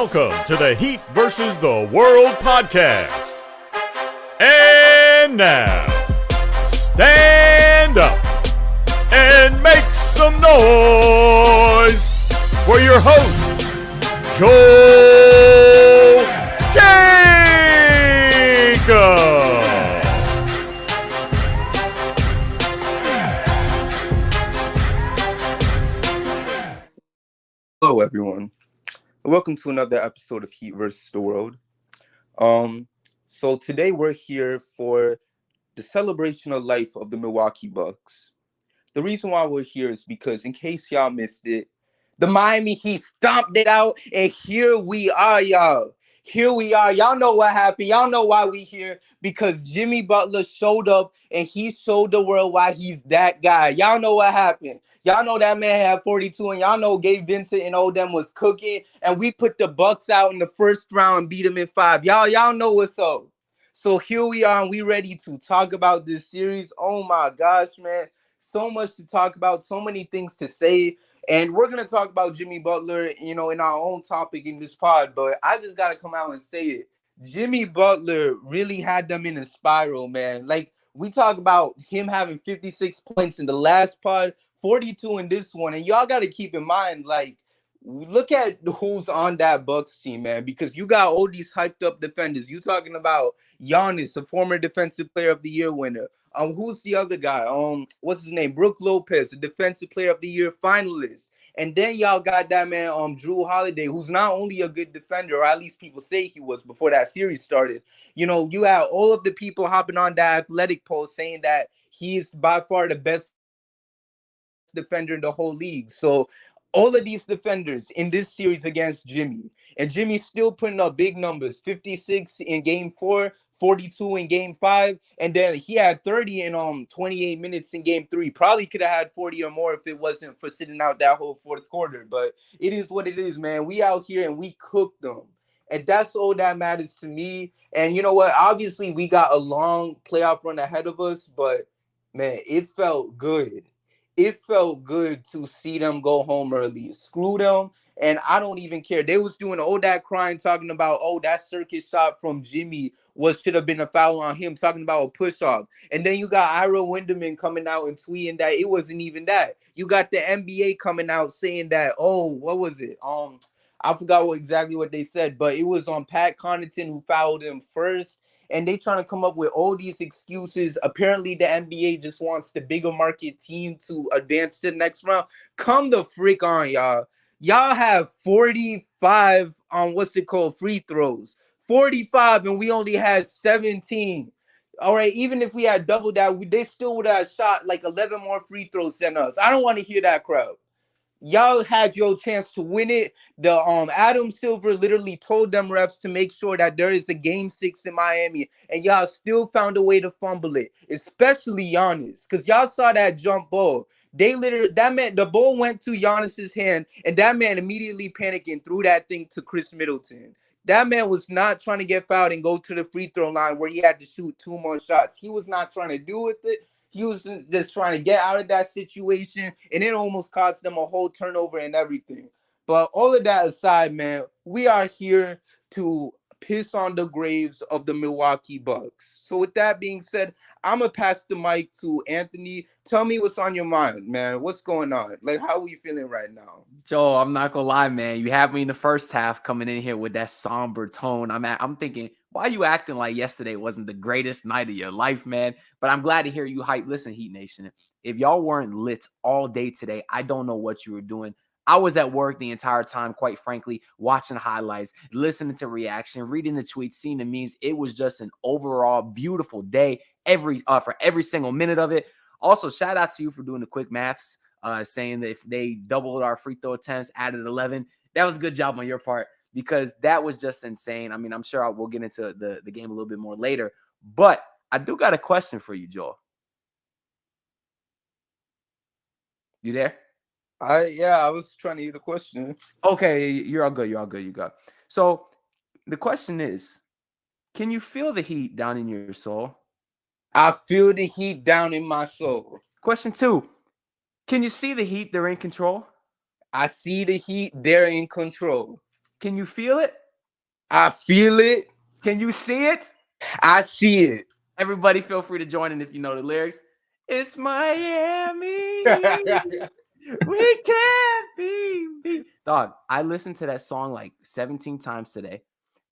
Welcome to the Heat versus the World podcast. And now, stand up and make some noise for your host, Joe Jacob. Hello, everyone. Welcome to another episode of Heat versus the World. So today we're here for the celebration of life of the Milwaukee Bucks. The reason why we're here is because, in case y'all missed it, the Miami Heat stomped it out, and here we are, y'all. Here we are. Y'all know what happened. Y'all know why we here. Because Jimmy Butler showed up, and he showed the world why he's that guy. Y'all know what happened. Y'all know that man had 42, and y'all know Gabe Vincent and all them was cooking, and we put the Bucks out in the first round and beat them in 5. Y'all know what's up. So here we are, and we ready to talk about this series. Oh, my gosh, man. So much to talk about, so many things to say. And we're going to talk about Jimmy Butler, in our own topic in this pod. But I just got to come out and say it. Jimmy Butler really had them in a spiral, man. Like, we talk about him having 56 points in the last pod, 42 in this one. And y'all got to keep in mind, like, look at who's on that Bucks team, man. Because you got all these hyped up defenders. You talking about Giannis, a former Defensive Player of the Year winner. Who's the other guy? What's his name? Brook Lopez, a Defensive Player of the Year finalist. And then y'all got that man, Drew Holiday, who's not only a good defender, or at least people say he was before that series started. You have all of the people hopping on that athletic post saying that he is by far the best defender in the whole league. So all of these defenders in this series against Jimmy, and Jimmy's still putting up big numbers, 56 in game 4, 42 in game 5, and then he had 30 in 28 minutes in game 3. Probably could have had 40 or more if it wasn't for sitting out that whole fourth quarter. But it is what it is, man. We out here and we cooked them. And that's all that matters to me. And you know what? Obviously, we got a long playoff run ahead of us, but man, it felt good. It felt good to see them go home early. Screw them. And I don't even care. They was doing all that crying, talking about, that circus shot from Jimmy should have been a foul on him, talking about a push-off. And then you got Ira Winderman coming out and tweeting that it wasn't even that. You got the NBA coming out saying that, what was it? I forgot exactly what they said, but it was on Pat Connaughton who fouled him first. And they trying to come up with all these excuses. Apparently, the NBA just wants the bigger market team to advance to the next round. Come the frick on, y'all. Y'all have 45 free throws. 45, and we only had 17. All right, even if we had doubled that, they still would have shot like 11 more free throws than us. I don't want to hear that crowd. Y'all had your chance to win it. The Adam Silver literally told them refs to make sure that there is a game 6 in Miami, and y'all still found a way to fumble it, especially Giannis, because y'all saw that jump ball. The ball went to Giannis's hand, and that man immediately panicked and threw that thing to Chris Middleton. That man was not trying to get fouled and go to the free throw line where he had to shoot 2 more shots. He was not trying to do with it. He was just trying to get out of that situation, and it almost cost them a whole turnover and everything. But all of that aside, man, we are here to piss on the graves of the Milwaukee Bucks. So with that being said, I'm going to pass the mic to Anthony. Tell me what's on your mind, man. What's going on? Like, how are you feeling right now? Joe, I'm not going to lie, man. You had me in the first half coming in here with that somber tone. I'm thinking, why are you acting like yesterday wasn't the greatest night of your life, man? But I'm glad to hear you hype. Listen, Heat Nation, if y'all weren't lit all day today, I don't know what you were doing. I was at work the entire time, quite frankly, watching highlights, listening to reaction, reading the tweets, seeing the memes. It was just an overall beautiful day for every single minute of it. Also, shout out to you for doing the quick maths, saying that if they doubled our free throw attempts, added 11, that was a good job on your part, because that was just insane. I mean, I'm sure we'll get into the game a little bit more later, but I do got a question for you, Joel. You there? I was trying to hear the question. Okay, you're all good. You got. So the question is, can you feel the heat down in your soul? I feel the heat down in my soul. Question 2, can you see the heat? They're in control. I see the heat. They're in control. Can you feel it? I feel it. Can you see it? I see it. Everybody feel free to join in if you know the lyrics. It's Miami. We can't be. Dog, I listened to that song like 17 times today.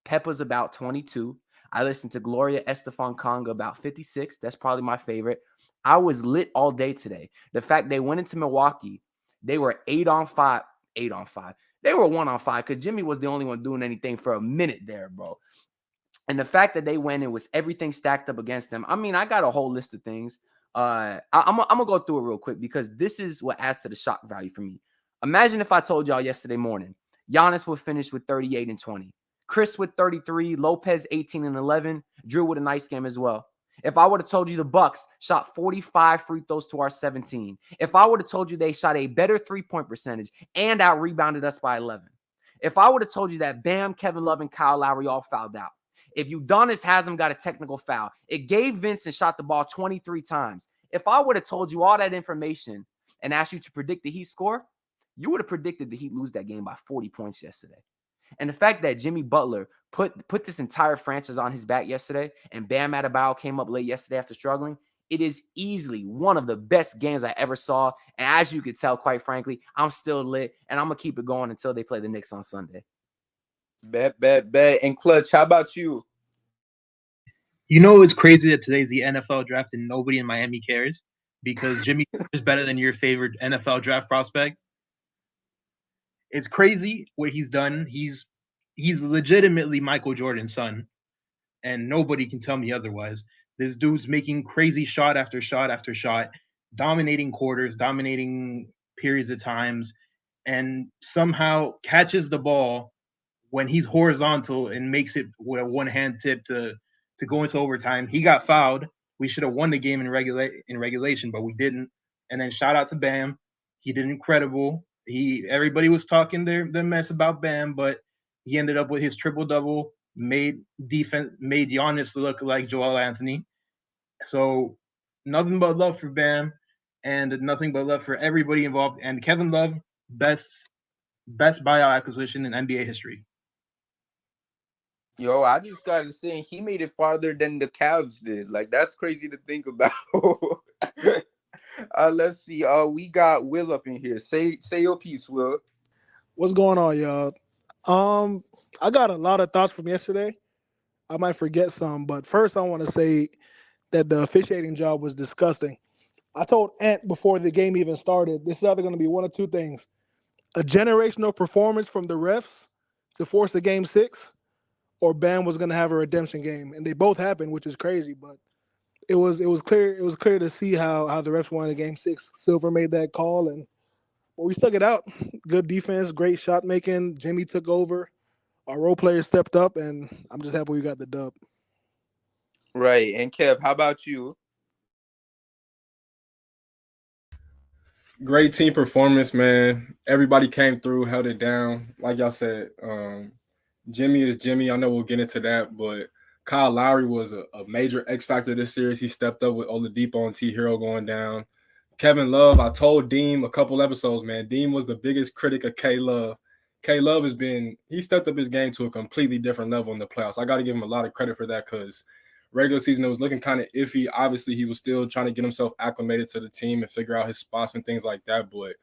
Peppa's about 22. I listened to Gloria Estefan Conga about 56. That's probably my favorite. I was lit all day today. The fact they went into Milwaukee, they were 8 on 5. 8 on 5. They were 1 on 5 because Jimmy was the only one doing anything for a minute there, bro. And the fact that they went and was everything stacked up against them. I mean, I got a whole list of things. I'm gonna go through it real quick because this is what adds to the shock value for me. Imagine if I told y'all yesterday morning, Giannis would finish with 38 and 20, Chris with 33, Lopez 18 and 11, Drew with a nice game as well. If I would have told you the Bucks shot 45 free throws to our 17, if I would have told you they shot a better 3-point percentage and out rebounded us by 11, if I would have told you that Bam, Kevin Love, and Kyle Lowry all fouled out, if Udonis Haslam got a technical foul, it gave Vincent shot the ball 23 times. If I would have told you all that information and asked you to predict the Heat score, you would have predicted the Heat lose that game by 40 points yesterday. And the fact that Jimmy Butler put this entire franchise on his back yesterday and Bam Adebayo came up late yesterday after struggling, it is easily one of the best games I ever saw. And as you could tell, quite frankly, I'm still lit and I'm going to keep it going until they play the Knicks on Sunday. Bet. And Clutch, how about you? You know, it's crazy that today's the NFL draft and nobody in Miami cares because Jimmy is better than your favorite NFL draft prospect. It's crazy what he's done. He's legitimately Michael Jordan's son, and nobody can tell me otherwise. This dude's making crazy shot after shot after shot, dominating quarters, dominating periods of times, and somehow catches the ball when he's horizontal and makes it with a one-hand tip to go into overtime. He got fouled. We should have won the game in regulation, but we didn't. And then shout out to Bam. He did incredible. Everybody was talking their mess about Bam, but he ended up with his triple-double, made Giannis look like Joel Anthony. So nothing but love for Bam and nothing but love for everybody involved. And Kevin Love, best buyout acquisition in NBA history. Yo, I just gotta say, he made it farther than the Cavs did. Like, that's crazy to think about. Let's see. We got Will up in here. Say your piece, Will. What's going on, y'all? I got a lot of thoughts from yesterday. I might forget some, but first I want to say that the officiating job was disgusting. I told Ant before the game even started, this is either going to be one of two things: a generational performance from the refs to force the game 6, or Bam was going to have a redemption game, and they both happened, which is crazy. But it was clear to see how the refs wanted game 6. Silver made that call, and we stuck it out. Good defense, great shot making. Jimmy took over. Our role players stepped up, and I'm just happy we got the dub. Right. And Kev, how about you? Great team performance, man. Everybody came through, held it down. Like y'all said, Jimmy is Jimmy. I know we'll get into that, but Kyle Lowry was a major X factor this series. He stepped up with Oladipo and T. Hero going down. Kevin Love, I told Deem a couple episodes, man. Deem was the biggest critic of K Love. K Love he stepped up his game to a completely different level in the playoffs. I got to give him a lot of credit for that because regular season, it was looking kind of iffy. Obviously, he was still trying to get himself acclimated to the team and figure out his spots and things like that. But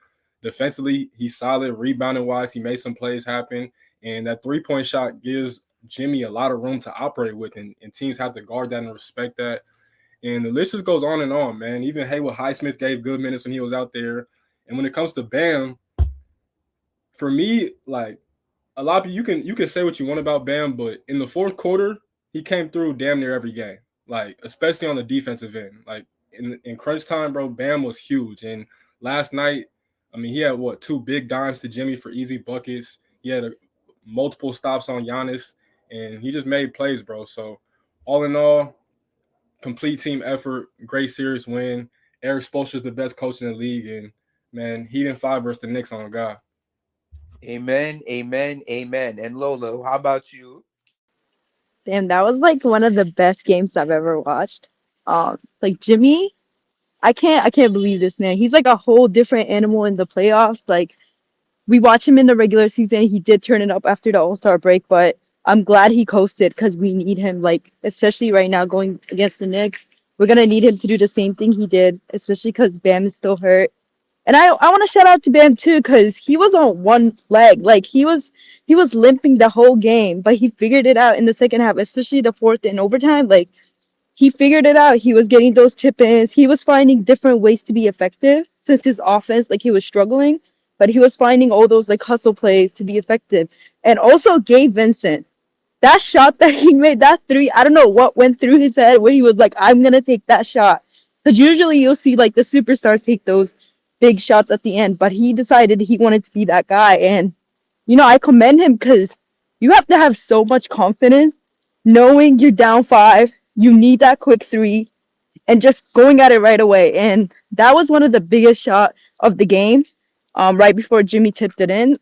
defensively, he's solid. Rebounding-wise, he made some plays happen. And that three-point shot gives Jimmy a lot of room to operate with, and teams have to guard that and respect that. And the list just goes on, man. Even Haywood Highsmith gave good minutes when he was out there. And when it comes to Bam, for me, like a lot of people, you can say what you want about Bam, but in the fourth quarter, he came through damn near every game, like especially on the defensive end. Like in crunch time, bro, Bam was huge. And last night, I mean, he had 2 big dimes to Jimmy for easy buckets. He had multiple stops on Giannis, and he just made plays, bro. So all in all, complete team effort, great series win. Eric Spoelstra's the best coach in the league, and man, Heat in 5 versus the Knicks on God. Amen. And Lola, how about you? Damn, that was like one of the best games I've ever watched. Like Jimmy, I can't believe this man. He's like a whole different animal in the playoffs. Like we watch him in the regular season. He did turn it up after the All-Star break, but I'm glad he coasted because we need him, like, especially right now going against the Knicks. We're gonna need him to do the same thing he did, especially because Bam is still hurt. And I want to shout out to Bam too, because he was on one leg, like he was limping the whole game, but he figured it out in the second half, especially the fourth in overtime. Like he figured it out. He was getting those tip ins. He was finding different ways to be effective since his offense, like he was struggling, but he was finding all those like hustle plays to be effective. And also Gabe Vincent, that shot that he made, that three, I don't know what went through his head where he was like, I'm gonna take that shot. Because usually you'll see like the superstars take those big shots at the end, but he decided he wanted to be that guy. And I commend him because you have to have so much confidence knowing you're down five, you need that quick three, and just going at it right away. And that was one of the biggest shot of the game, right before Jimmy tipped it in.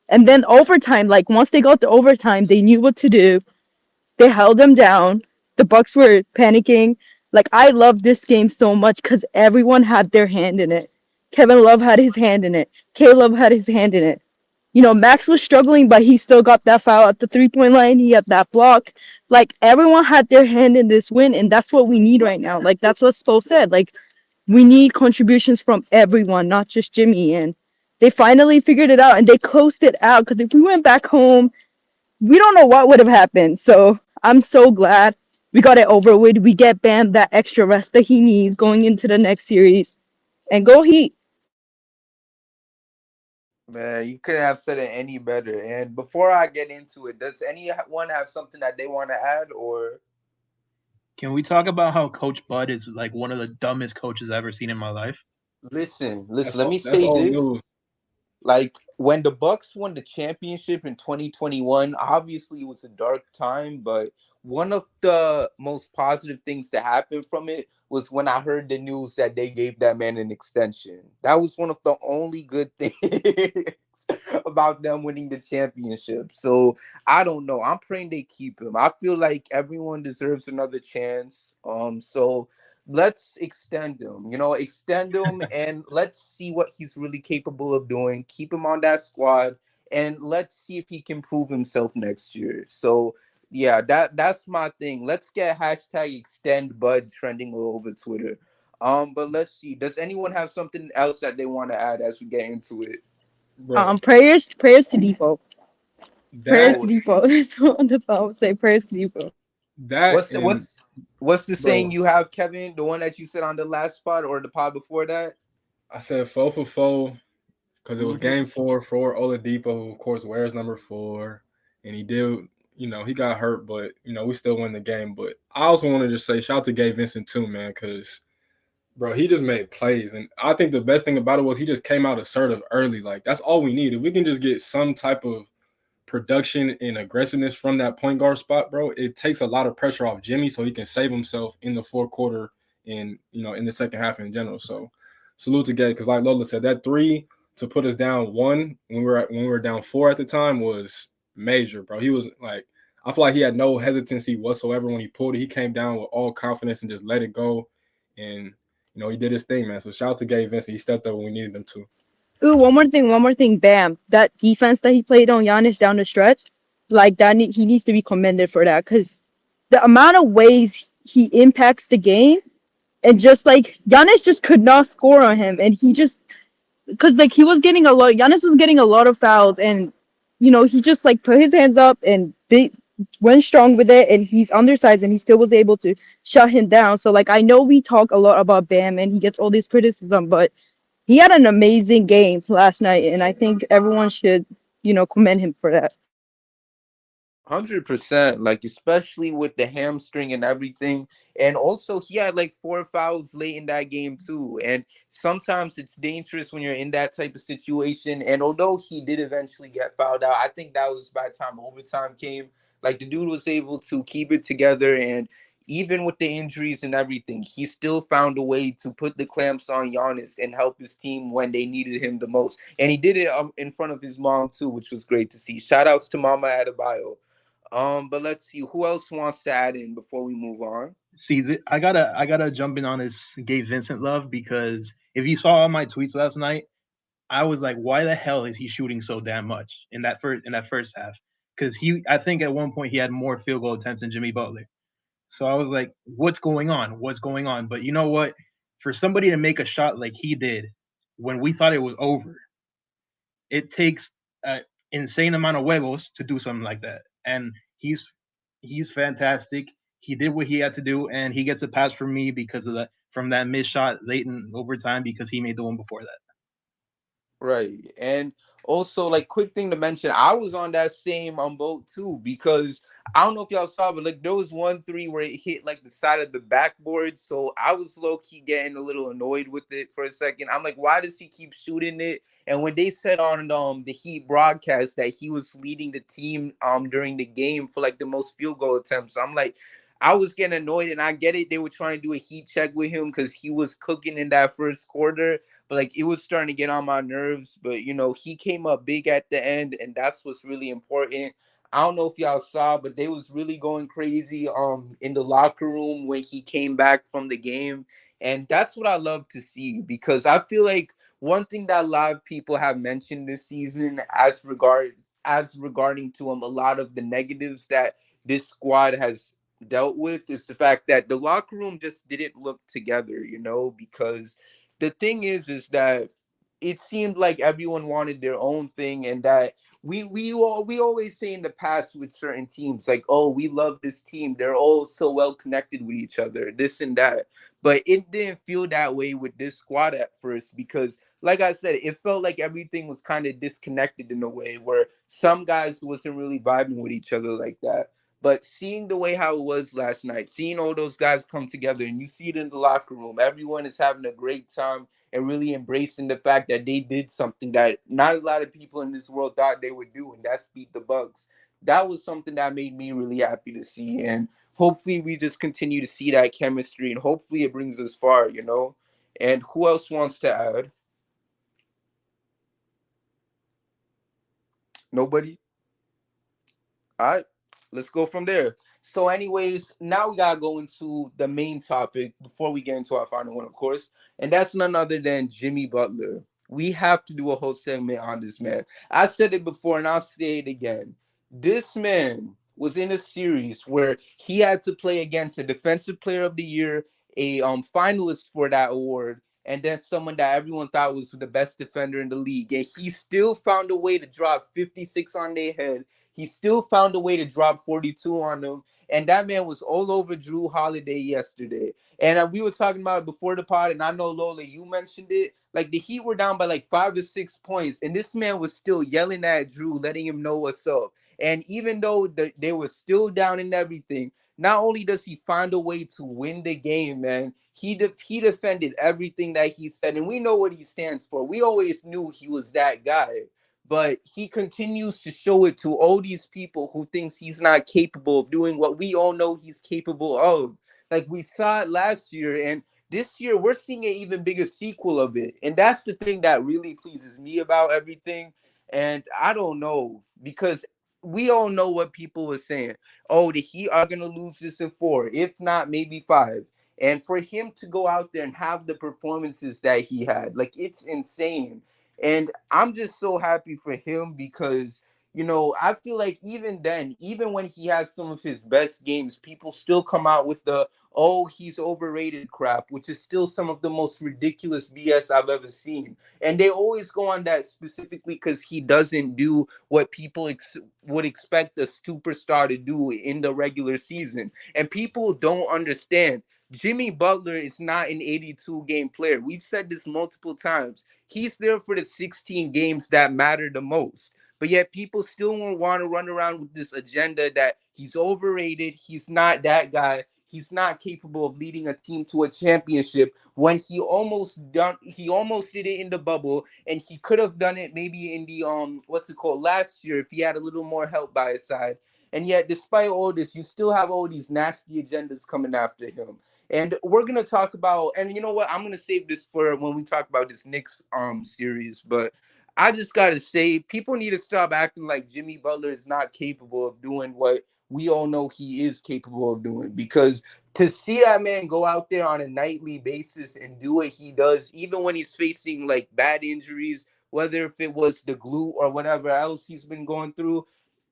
And then overtime, like once they got to overtime, they knew what to do. They held them down. The Bucks were panicking. Like I love this game so much because everyone had their hand in it. Kevin Love had his hand in it. Caleb had his hand in it. Max was struggling, but he still got that foul at the 3-point line. He had that block. Like everyone had their hand in this win, and that's what we need right now. Like that's what Spo said. Like we need contributions from everyone, not just Jimmy. And they finally figured it out, and they closed it out. Because if we went back home, we don't know what would have happened. So I'm so glad we got it over with. We get Bam that extra rest that he needs going into the next series, and go Heat. Man, you couldn't have said it any better. And before I get into it, does anyone have something that they want to add, or Can we talk about how Coach Bud is like one of the dumbest coaches I've ever seen in my life? listen, That's let me that's say old this. news, Like when the Bucks won the championship in 2021, obviously it was a dark time, but one of the most positive things to happen from it was when I heard the news that they gave that man an extension. That was one of the only good things about them winning the championship. So I don't know. I'm praying they keep him. I feel like everyone deserves another chance. So let's extend him, extend him and let's see what he's really capable of doing. Keep him on that squad and let's see if he can prove himself next year. So yeah, that's my thing. Let's get hashtag extend Bud trending all over Twitter. But let's see. Does anyone have something else that they want to add as we get into it? bro. Prayers to Depot. Prayers That to Oh, Depot. That's all I would say. Prayers to Depot. that what's the, and what's what's the saying bro, you have, Kevin? The one that you said on the last spot or the pod before that? I said 4 for 4 because it was Mm-hmm. game 4 for Oladipo, who of course wears number 4, and he did. He got hurt, but we still win the game. But I also want to just say shout out to Gabe Vincent too, man, because bro, he just made plays, and I think the best thing about it was he just came out assertive early. Like that's all we need. If we can just get some type of production and aggressiveness from that point guard spot, bro, it takes a lot of pressure off Jimmy, so he can save himself in the fourth quarter and in the second half in general. So salute to Gabe because, like Lola said, that three to put us down one when we were down 4 at the time was major, bro. He was like, I feel like he had no hesitancy whatsoever when he pulled it. He came down with all confidence and just let it go, and he did his thing, man. So shout out to Gabe Vincent. He stepped up when we needed him to. Ooh, one more thing. Bam, that defense that he played on Giannis down the stretch, like that, he needs to be commended for that because the amount of ways he impacts the game, and just like Giannis just could not score on him, and he just because like he was getting a lot, Giannis was getting a lot of fouls, and he just like put his hands up and they went strong with it, and he's undersized, and he still was able to shut him down. So like I know we talk a lot about Bam, and he gets all this criticism, but he had an amazing game last night, and I think everyone should, commend him for that. 100%, like especially with the hamstring and everything. And also he had like 4 fouls late in that game too. And sometimes it's dangerous when you're in that type of situation. And although he did eventually get fouled out, I think that was by the time overtime came. Like the dude was able to keep it together, and even with the injuries and everything, he still found a way to put the clamps on Giannis and help his team when they needed him the most. And he did it in front of his mom too, which was great to see. Shout outs to Mama Adebayo. But let's see who else wants to add in before we move on. See, I gotta jump in on this Gabe Vincent love because if you saw all my tweets last night, I was like, why the hell is he shooting so damn much in that first half? Because I think at one point he had more field goal attempts than Jimmy Butler. So I was like, what's going on? What's going on? But you know what? For somebody to make a shot like he did when we thought it was over, it takes an insane amount of huevos to do something like that. And he's fantastic. He did what he had to do, and he gets a pass from me because of from that missed shot late in overtime because he made the one before that. Right. And also, like, quick thing to mention, I was on that same boat too, because I don't know if y'all saw, but like there was one three where it hit like the side of the backboard. So I was low key getting a little annoyed with it for a second. I'm like, why does he keep shooting it? And when they said on the Heat broadcast that he was leading the team during the game for like the most field goal attempts, I'm like, I was getting annoyed, and I get it. They were trying to do a heat check with him because he was cooking in that first quarter, but like it was starting to get on my nerves. But he came up big at the end, and that's what's really important. I don't know if y'all saw, but they was really going crazy in the locker room when he came back from the game. And that's what I love to see, because I feel like one thing that a lot of people have mentioned this season as regarding to a lot of the negatives that this squad has dealt with is the fact that the locker room just didn't look together, because the thing is that it seemed like everyone wanted their own thing, and that we always say in the past with certain teams, like, oh, we love this team, they're all so well connected with each other, this and that. But it didn't feel that way with this squad at first, because like I said, it felt like everything was kind of disconnected in a way where some guys wasn't really vibing with each other like that. But seeing the way how it was last night, seeing all those guys come together, and you see it in the locker room, everyone is having a great time and really embracing the fact that they did something that not a lot of people in this world thought they would do, and that's beat the Bucks. That was something that made me really happy to see. And hopefully we just continue to see that chemistry, and hopefully it brings us far. And who else wants to add? Nobody? All right, let's go from there. So, anyways, now we gotta go into the main topic before we get into our final one, of course, and that's none other than Jimmy Butler. We have to do a whole segment on this man. I said it before, and I'll say it again. This man was in a series where he had to play against a Defensive Player of the Year, a finalist for that award, and then someone that everyone thought was the best defender in the league, and he still found a way to drop 56 on their head. He still found a way to drop 42 on them. And that man was all over Drew Holiday yesterday. And we were talking about it before the pod, and I know, Lola, you mentioned it. Like, the Heat were down by like 5 to 6 points, and this man was still yelling at Drew, letting him know what's up. And even though they were still down in everything, not only does he find a way to win the game, man, he defended everything that he said, and we know what he stands for. We always knew he was that guy, but he continues to show it to all these people who thinks he's not capable of doing what we all know he's capable of. Like, we saw it last year, and this year we're seeing an even bigger sequel of it. And that's the thing that really pleases me about everything. And I don't know, because we all know what people were saying. Oh, the Heat are gonna lose this in 4, if not maybe 5. And for him to go out there and have the performances that he had, like, it's insane. And I'm just so happy for him, because, I feel like even then, even when he has some of his best games, people still come out with the, oh, he's overrated crap, which is still some of the most ridiculous BS I've ever seen. And they always go on that specifically because he doesn't do what people would expect a superstar to do in the regular season. And people don't understand. Jimmy Butler is not an 82 game player. We've said this multiple times. He's there for the 16 games that matter the most. But yet people still want to run around with this agenda that he's overrated. He's not that guy. He's not capable of leading a team to a championship, when he almost did it in the bubble, and he could have done it maybe in the last year, if he had a little more help by his side. And yet, despite all this, you still have all these nasty agendas coming after him. And we're gonna talk about, and you know what? I'm gonna save this for when we talk about this Knicks series. But I just gotta say, people need to stop acting like Jimmy Butler is not capable of doing what we all know he is capable of doing. Because to see that man go out there on a nightly basis and do what he does, even when he's facing like bad injuries, whether if it was the glue or whatever else he's been going through.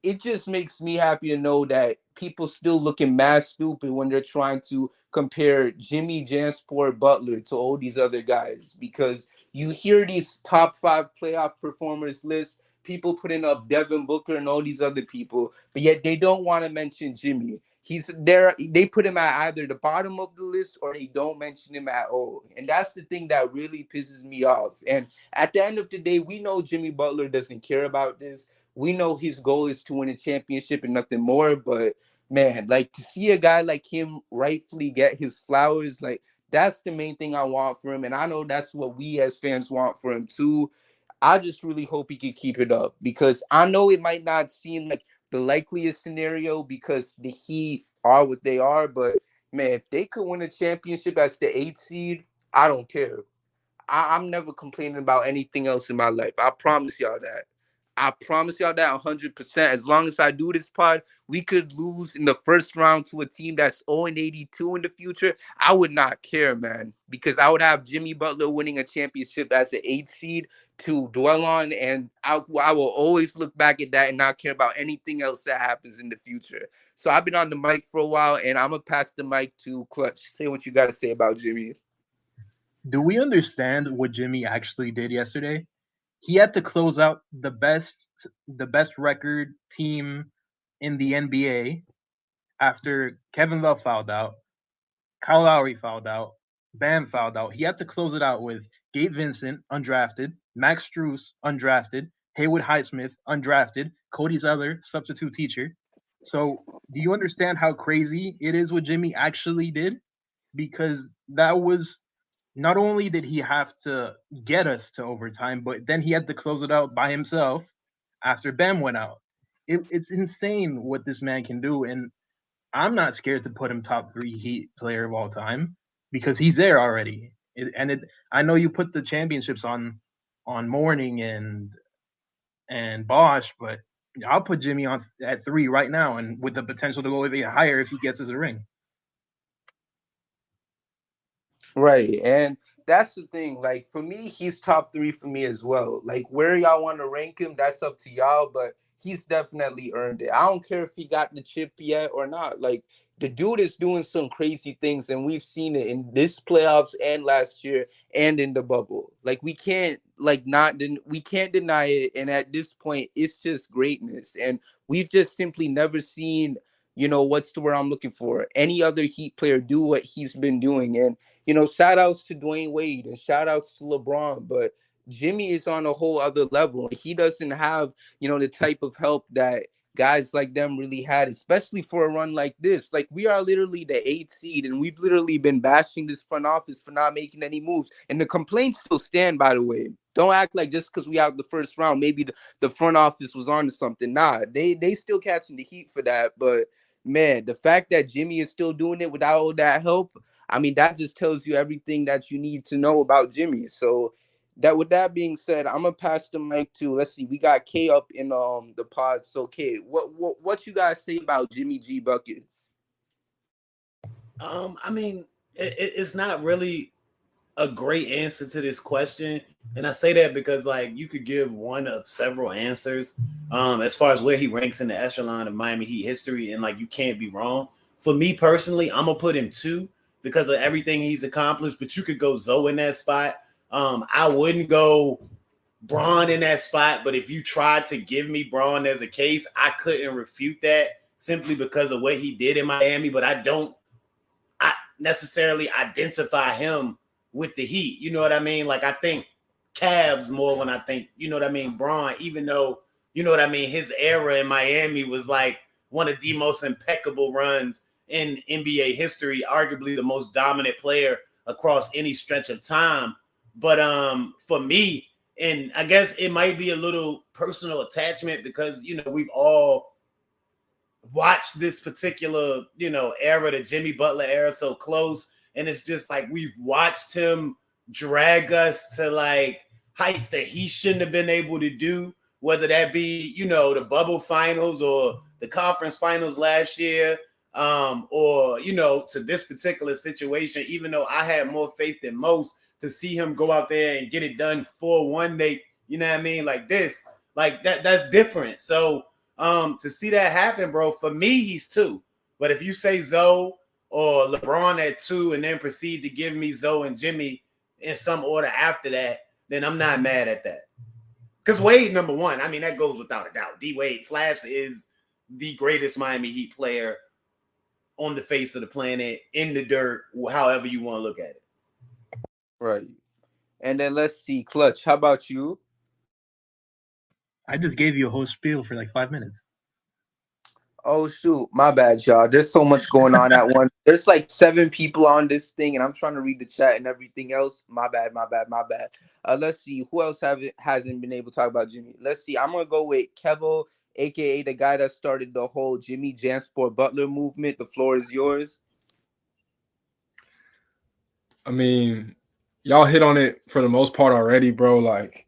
It just makes me happy to know that people still looking mad stupid when they're trying to compare Jimmy Jansport Butler to all these other guys, because you hear these top 5 playoff performers lists, people putting up Devin Booker and all these other people, but yet they don't want to mention Jimmy. He's there. They put him at either the bottom of the list or they don't mention him at all. And that's the thing that really pisses me off. And at the end of the day, we know Jimmy Butler doesn't care about this. We know his goal is to win a championship and nothing more. But man, like, to see a guy like him rightfully get his flowers, like, that's the main thing I want for him. And I know that's what we as fans want for him too. I just really hope he can keep it up, because I know it might not seem like the likeliest scenario because the Heat are what they are, but man, if they could win a championship as the 8th seed, I don't care. I'm never complaining about anything else in my life. I promise y'all that. I promise y'all that 100%. As long as I do this pod, we could lose in the first round to a team that's 0-82 in the future. I would not care, man, because I would have Jimmy Butler winning a championship as an 8th seed to dwell on, and I will always look back at that and not care about anything else that happens in the future. So I've been on the mic for a while, and I'm going to pass the mic to Clutch. Say what you got to say about Jimmy. Do we understand what Jimmy actually did yesterday? He had to close out the best record team in the NBA after Kevin Love fouled out, Kyle Lowry fouled out, Bam fouled out. He had to close it out with Gabe Vincent, undrafted, Max Strus, undrafted, Haywood Highsmith, undrafted, Cody Zeller, substitute teacher. So do you understand how crazy it is what Jimmy actually did? Because that was, not only did he have to get us to overtime, but then he had to close it out by himself after Bam went out. It's insane what this man can do, and I'm not scared to put him top 3 Heat player of all time because he's there already. I know you put the championships on Mourning and Bosch, but I'll put Jimmy on at 3 right now, and with the potential to go even higher if he gets us a ring. Right. And that's the thing. Like, for me, he's top 3 for me as well. Like, where y'all want to rank him, that's up to y'all, but he's definitely earned it. I don't care if he got the chip yet or not. Like, the dude is doing some crazy things, and we've seen it in this playoffs and last year and in the bubble. Like, we can't we can't deny it. And at this point, it's just greatness. And we've just simply never seen, what's the word I'm looking for, any other Heat player do what he's been doing. And shout outs to Dwayne Wade and shout outs to LeBron, but Jimmy is on a whole other level. He doesn't have, the type of help that guys like them really had, especially for a run like this. Like, we are literally the 8th seed, and we've literally been bashing this front office for not making any moves. And the complaints still stand, by the way. Don't act like just because we out the first round, maybe the front office was on to something. Nah, they still catching the heat for that. But man, the fact that Jimmy is still doing it without all that help, I mean, that just tells you everything that you need to know about Jimmy. So with that being said, I'm gonna pass the mic to, let's see, we got K up in the pod. So K, what you guys say about Jimmy G buckets? I mean, it's not really a great answer to this question, and I say that because, like, you could give one of several answers as far as where he ranks in the echelon of Miami Heat history, and like, you can't be wrong. For me personally, I'm gonna put him 2 because of everything he's accomplished, but you could go Zoe in that spot. I wouldn't go Braun in that spot, but if you tried to give me Braun as a case, I couldn't refute that simply because of what he did in Miami, but I don't necessarily identify him with the Heat. You know what I mean? Like, I think Cavs more when I think, Braun, even though, his era in Miami was like one of the most impeccable runs in NBA history, arguably the most dominant player across any stretch of time. But for me, and I guess it might be a little personal attachment because, we've all watched this particular, era, the Jimmy Butler era, so close. And it's just like we've watched him drag us to like heights that he shouldn't have been able to do, whether that be, the bubble finals or the conference finals last year, or, to this particular situation, even though I had more faith than most to see him go out there and get it done 4-1. They, You know what I mean? Like this, like that's different. So to see that happen, bro, for me, he's 2. But if you say Zoe or LeBron at 2 and then proceed to give me Zoe and Jimmy in some order after that, then I'm not mad at that. Because Wade, number 1, I mean, that goes without a doubt. D Wade, Flash is the greatest Miami Heat player on the face of the planet, in the dirt, however you want to look at it. Right. And then let's see, Clutch, how about you? I just gave you a whole spiel for like 5 minutes. Oh shoot, my bad, y'all. There's so much going on at once. There's like 7 people on this thing, and I'm trying to read the chat and everything else. My bad. Let's see who else hasn't been able to talk about Jimmy. Let's see. I'm gonna go with Kevo, aka the guy that started the whole Jimmy Jansport Butler movement. The floor is yours. I mean, y'all hit on it for the most part already, bro. Like,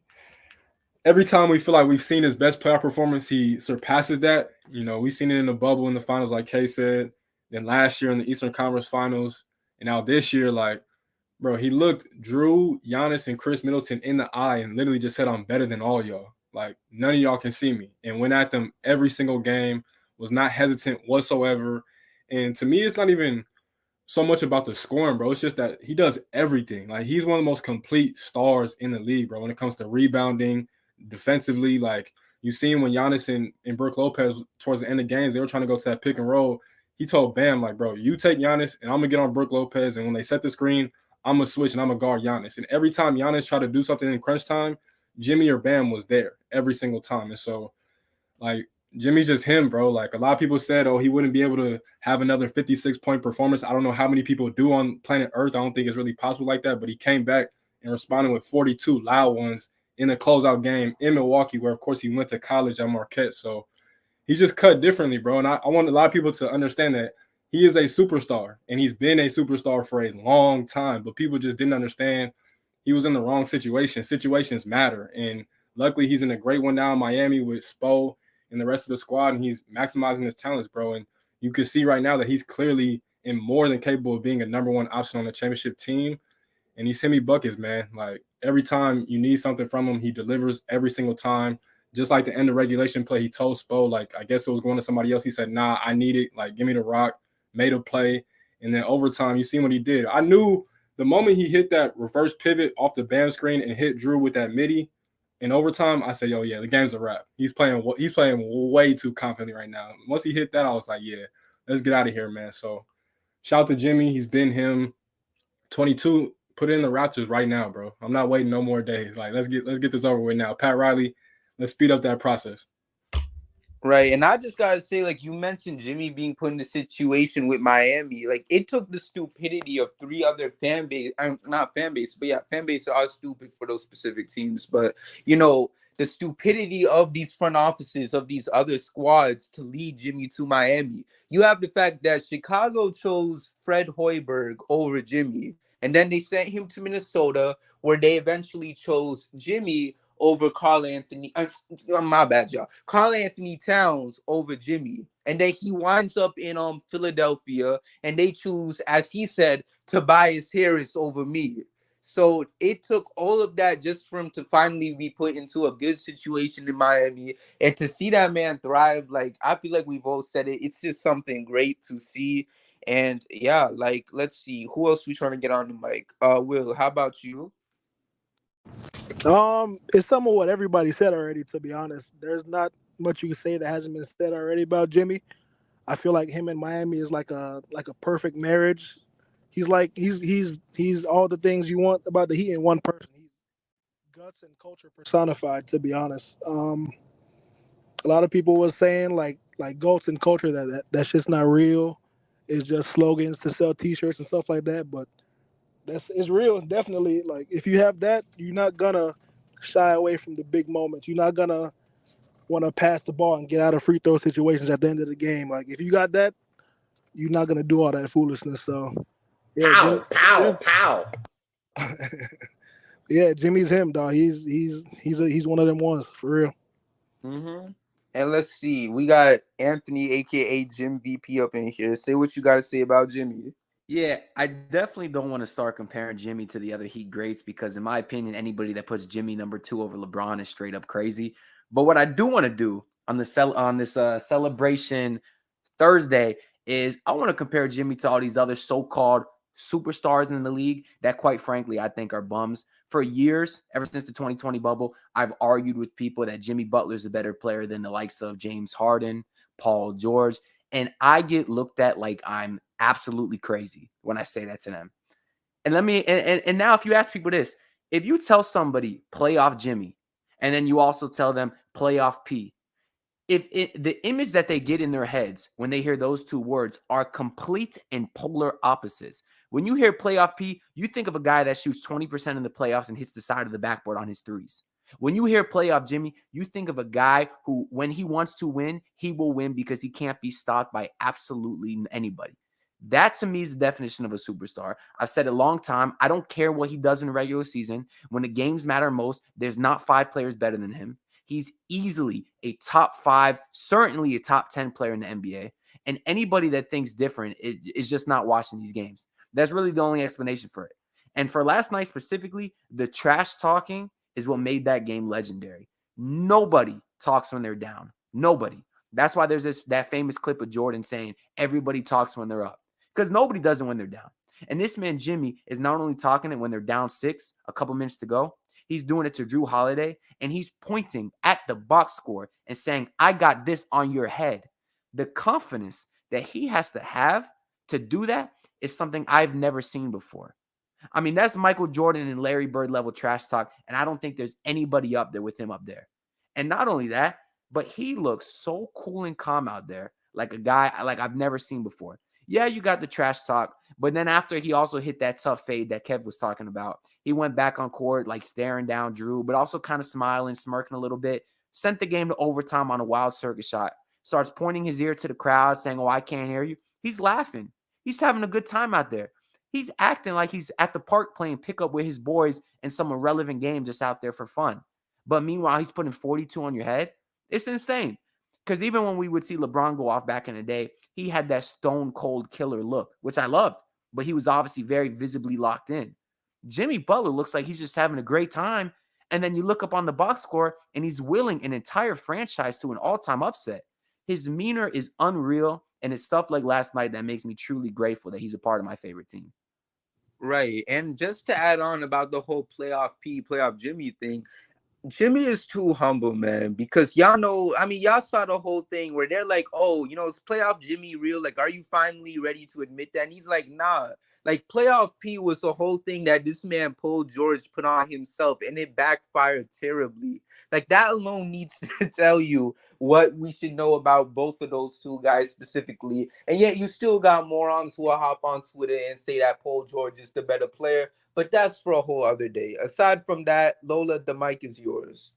every time we feel like we've seen his best playoff performance, he surpasses that. You know, we've seen it in the bubble in the finals, like Kay said. Then last year in the Eastern Conference Finals. And now this year, like, bro, he looked Drew, Giannis, and Chris Middleton in the eye and literally just said, I'm better than all y'all. Like, none of y'all can see me. And went at them every single game, was not hesitant whatsoever. And to me, it's not even so much about the scoring, bro. It's just that he does everything. Like, he's one of the most complete stars in the league, bro, when it comes to rebounding, defensively. Like, you seen when Giannis and Brook Lopez towards the end of games, they were trying to go to that pick and roll. He told Bam, like, bro, you take Giannis and I'm gonna get on Brook Lopez, and when they set the screen, I'm gonna switch and I'm gonna guard Giannis. And every time Giannis tried to do something in crunch time, Jimmy or Bam was there every single time. And so, like, Jimmy's just him, bro. Like, a lot of people said, oh, he wouldn't be able to have another 56-point performance. I don't know how many people do on planet Earth. I don't think it's really possible like that. But he came back and responded with 42 loud ones in a closeout game in Milwaukee, where, of course, he went to college at Marquette. So he's just cut differently, bro. And I want a lot of people to understand that he is a superstar, and he's been a superstar for a long time. But people just didn't understand he was in the wrong situation. Situations matter. And luckily, he's in a great one now in Miami with Spo and the rest of the squad, and he's maximizing his talents, bro. And you can see right now that he's clearly and more than capable of being a number 1 option on the championship team. And he's semi buckets, man. Like, every time you need something from him, he delivers every single time. Just like the end of regulation play, he told Spo, like, I guess it was going to somebody else. He said, nah, I need it. Like, give me the rock. Made a play. And then overtime, you see what he did. I knew the moment he hit that reverse pivot off the Bam screen and hit Drew with that midi in overtime, I said, yo, yeah, the game's a wrap. He's playing way too confidently right now. Once he hit that, I was like, yeah, let's get out of here, man. So shout out to Jimmy. He's been him. 22, put it in the Raptors right now, bro. I'm not waiting no more days. Like, let's get this over with now. Pat Riley, let's speed up that process. Right, and I just gotta say, like, you mentioned Jimmy being put in the situation with Miami. Like, it took the stupidity of 3 other fan bases are stupid for those specific teams. But, you know, the stupidity of these front offices of these other squads to lead Jimmy to Miami. You have the fact that Chicago chose Fred Hoiberg over Jimmy, and then they sent him to Minnesota, where they eventually chose Jimmy over Karl Anthony. My bad, y'all. Karl Anthony Towns over Jimmy. And then he winds up in Philadelphia, and they choose, as he said, Tobias Harris over me. So it took all of that just for him to finally be put into a good situation in Miami. And to see that man thrive, like, I feel like we've all said it. It's just something great to see. And yeah, like, let's see. Who else we trying to get on the mic? Will, how about you? It's some of what everybody said already. To be honest, there's not much you can say that hasn't been said already about Jimmy. I feel like him and Miami is like a perfect marriage. He's all the things you want about the Heat in one person. He's guts and culture personified. To be honest, a lot of people was saying like guts and culture that's just not real. It's just slogans to sell T-shirts and stuff like that. But it's real, definitely. Like, if you have that, you're not gonna shy away from the big moments. You're not gonna want to pass the ball and get out of free throw situations at the end of the game. Like, if you got that, you're not gonna do all that foolishness. So, yeah, Pow. yeah, Jimmy's him, dog. He's one of them ones for real. Mm-hmm. And let's see, we got Anthony, aka Jim VP, up in here. Say what you got to say about Jimmy. Yeah, I definitely don't want to start comparing Jimmy to the other Heat greats because, in my opinion, anybody that puts Jimmy number 2 over LeBron is straight up crazy. But what I do want to do on this celebration Thursday is I want to compare Jimmy to all these other so-called superstars in the league that, quite frankly, I think are bums. For years, ever since the 2020 bubble, I've argued with people that Jimmy Butler is a better player than the likes of James Harden, Paul George, and I get looked at like I'm absolutely crazy when I say that to them. And and now if you ask people this, if you tell somebody playoff Jimmy, and then you also tell them playoff P, the image that they get in their heads when they hear those two words are complete and polar opposites. When you hear playoff P, you think of a guy that shoots 20% in the playoffs and hits the side of the backboard on his threes. When you hear playoff Jimmy, you think of a guy who, when he wants to win, he will win because he can't be stopped by absolutely anybody. That to me is the definition of a superstar. I've said it a long time. I don't care what he does in the regular season. When the games matter most, there's not 5 players better than him. He's easily a top 5, certainly a top 10 player in the NBA. And anybody that thinks different is just not watching these games. That's really the only explanation for it. And for last night specifically, the trash talking is what made that game legendary. Nobody talks when they're down. Nobody. That's why there's that famous clip of Jordan saying everybody talks when they're up, because nobody does it when they're down. And this man, Jimmy, is not only talking it when they're down 6, a couple minutes to go, he's doing it to Drew Holiday, and he's pointing at the box score and saying, I got this on your head. The confidence that he has to have to do that is something I've never seen before. I mean, that's Michael Jordan and Larry Bird level trash talk, and I don't think there's anybody up there with him up there. And not only that, but he looks so cool and calm out there, like a guy like I've never seen before. Yeah, you got the trash talk, but then after he also hit that tough fade that Kev was talking about, he went back on court like staring down Drew, but also kind of smiling, smirking a little bit, sent the game to overtime on a wild circuit shot, starts pointing his ear to the crowd saying, oh, I can't hear you. He's laughing. He's having a good time out there. He's acting like he's at the park playing pickup with his boys in some irrelevant game just out there for fun. But meanwhile, he's putting 42 on your head. It's insane. Because even when we would see LeBron go off back in the day, he had that stone cold killer look, which I loved, but he was obviously very visibly locked in. Jimmy Butler looks like he's just having a great time. And then you look up on the box score and he's willing an entire franchise to an all-time upset. His demeanor is unreal. And it's stuff like last night that makes me truly grateful that he's a part of my favorite team. Right. And just to add on about the whole playoff P, playoff Jimmy thing, Jimmy is too humble, man, because y'all know, I mean, y'all saw the whole thing where they're like, oh, you know, is playoff Jimmy real? Like, are you finally ready to admit that? And he's like, nah. Like, playoff P was the whole thing that this man, Paul George, put on himself, and it backfired terribly. Like, that alone needs to tell you what we should know about both of those two guys specifically. And yet you still got morons who will hop on Twitter and say that Paul George is the better player. But that's for a whole other day. Aside from that, Lola, the mic is yours.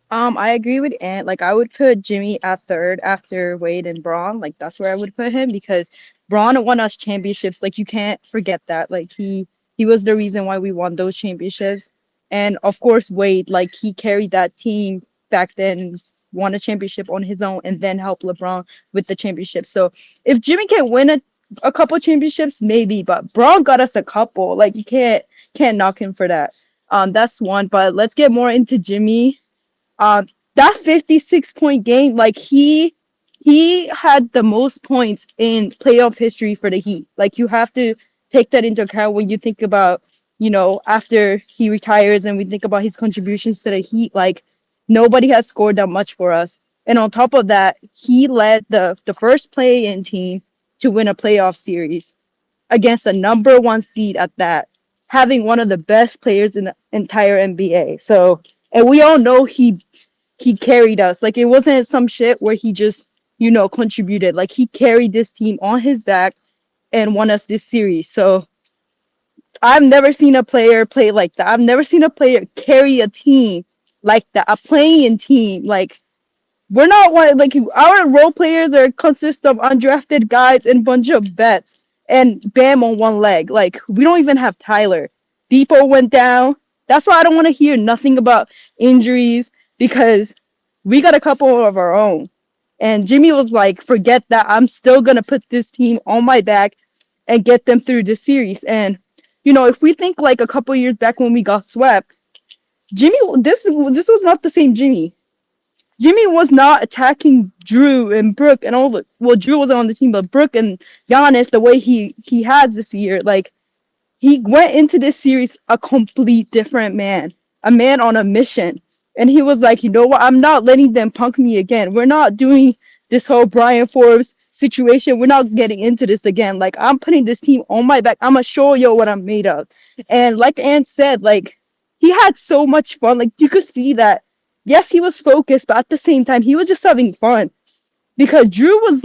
I agree with Ant. Like, I would put Jimmy at third after Wade and Braun. Like, that's where I would put him because Braun won us championships. Like, you can't forget that. Like, he was the reason why we won those championships. And of course, Wade, like, he carried that team back then, won a championship on his own, and then helped LeBron with the championship. So if Jimmy can win a couple championships, maybe, but Braun got us a couple. Like, you can't knock him for that. That's one. But let's get more into Jimmy. That 56-point game, like he had the most points in playoff history for the Heat. Like, you have to take that into account when you think about, you know, after he retires and we think about his contributions to the Heat. Like, nobody has scored that much for us. And on top of that, he led the first play-in team to win a playoff series against the number 1 seed at that, having one of the best players in the entire NBA. So, and we all know he carried us. Like, it wasn't some shit where he just, you know, contributed. Like, he carried this team on his back and won us this series. So I've never seen a player play like that. I've never seen a player carry a team like that, a playing team. Like, we're not one, like, our role players consist of undrafted guys and bunch of vets and Bam on one leg. Like, we don't even have Tyler. Depot went down. That's why I don't want to hear nothing about injuries, because we got a couple of our own. And Jimmy was like, forget that. I'm still going to put this team on my back and get them through this series. And if we think like a couple years back when we got swept, Jimmy, this was not the same Jimmy. Jimmy was not attacking Drew and Brooke and all the. Well, Drew wasn't on the team, but Brooke and Giannis the way he has this year. Like, he went into this series a complete different man, a man on a mission. And he was like, you know what? I'm not letting them punk me again. We're not doing this whole Brian Forbes situation. We're not getting into this again. Like, I'm putting this team on my back. I'm going to show you what I'm made of. And like Ant said, like, he had so much fun. Like, you could see that. Yes, he was focused, but at the same time, he was just having fun. Because Drew was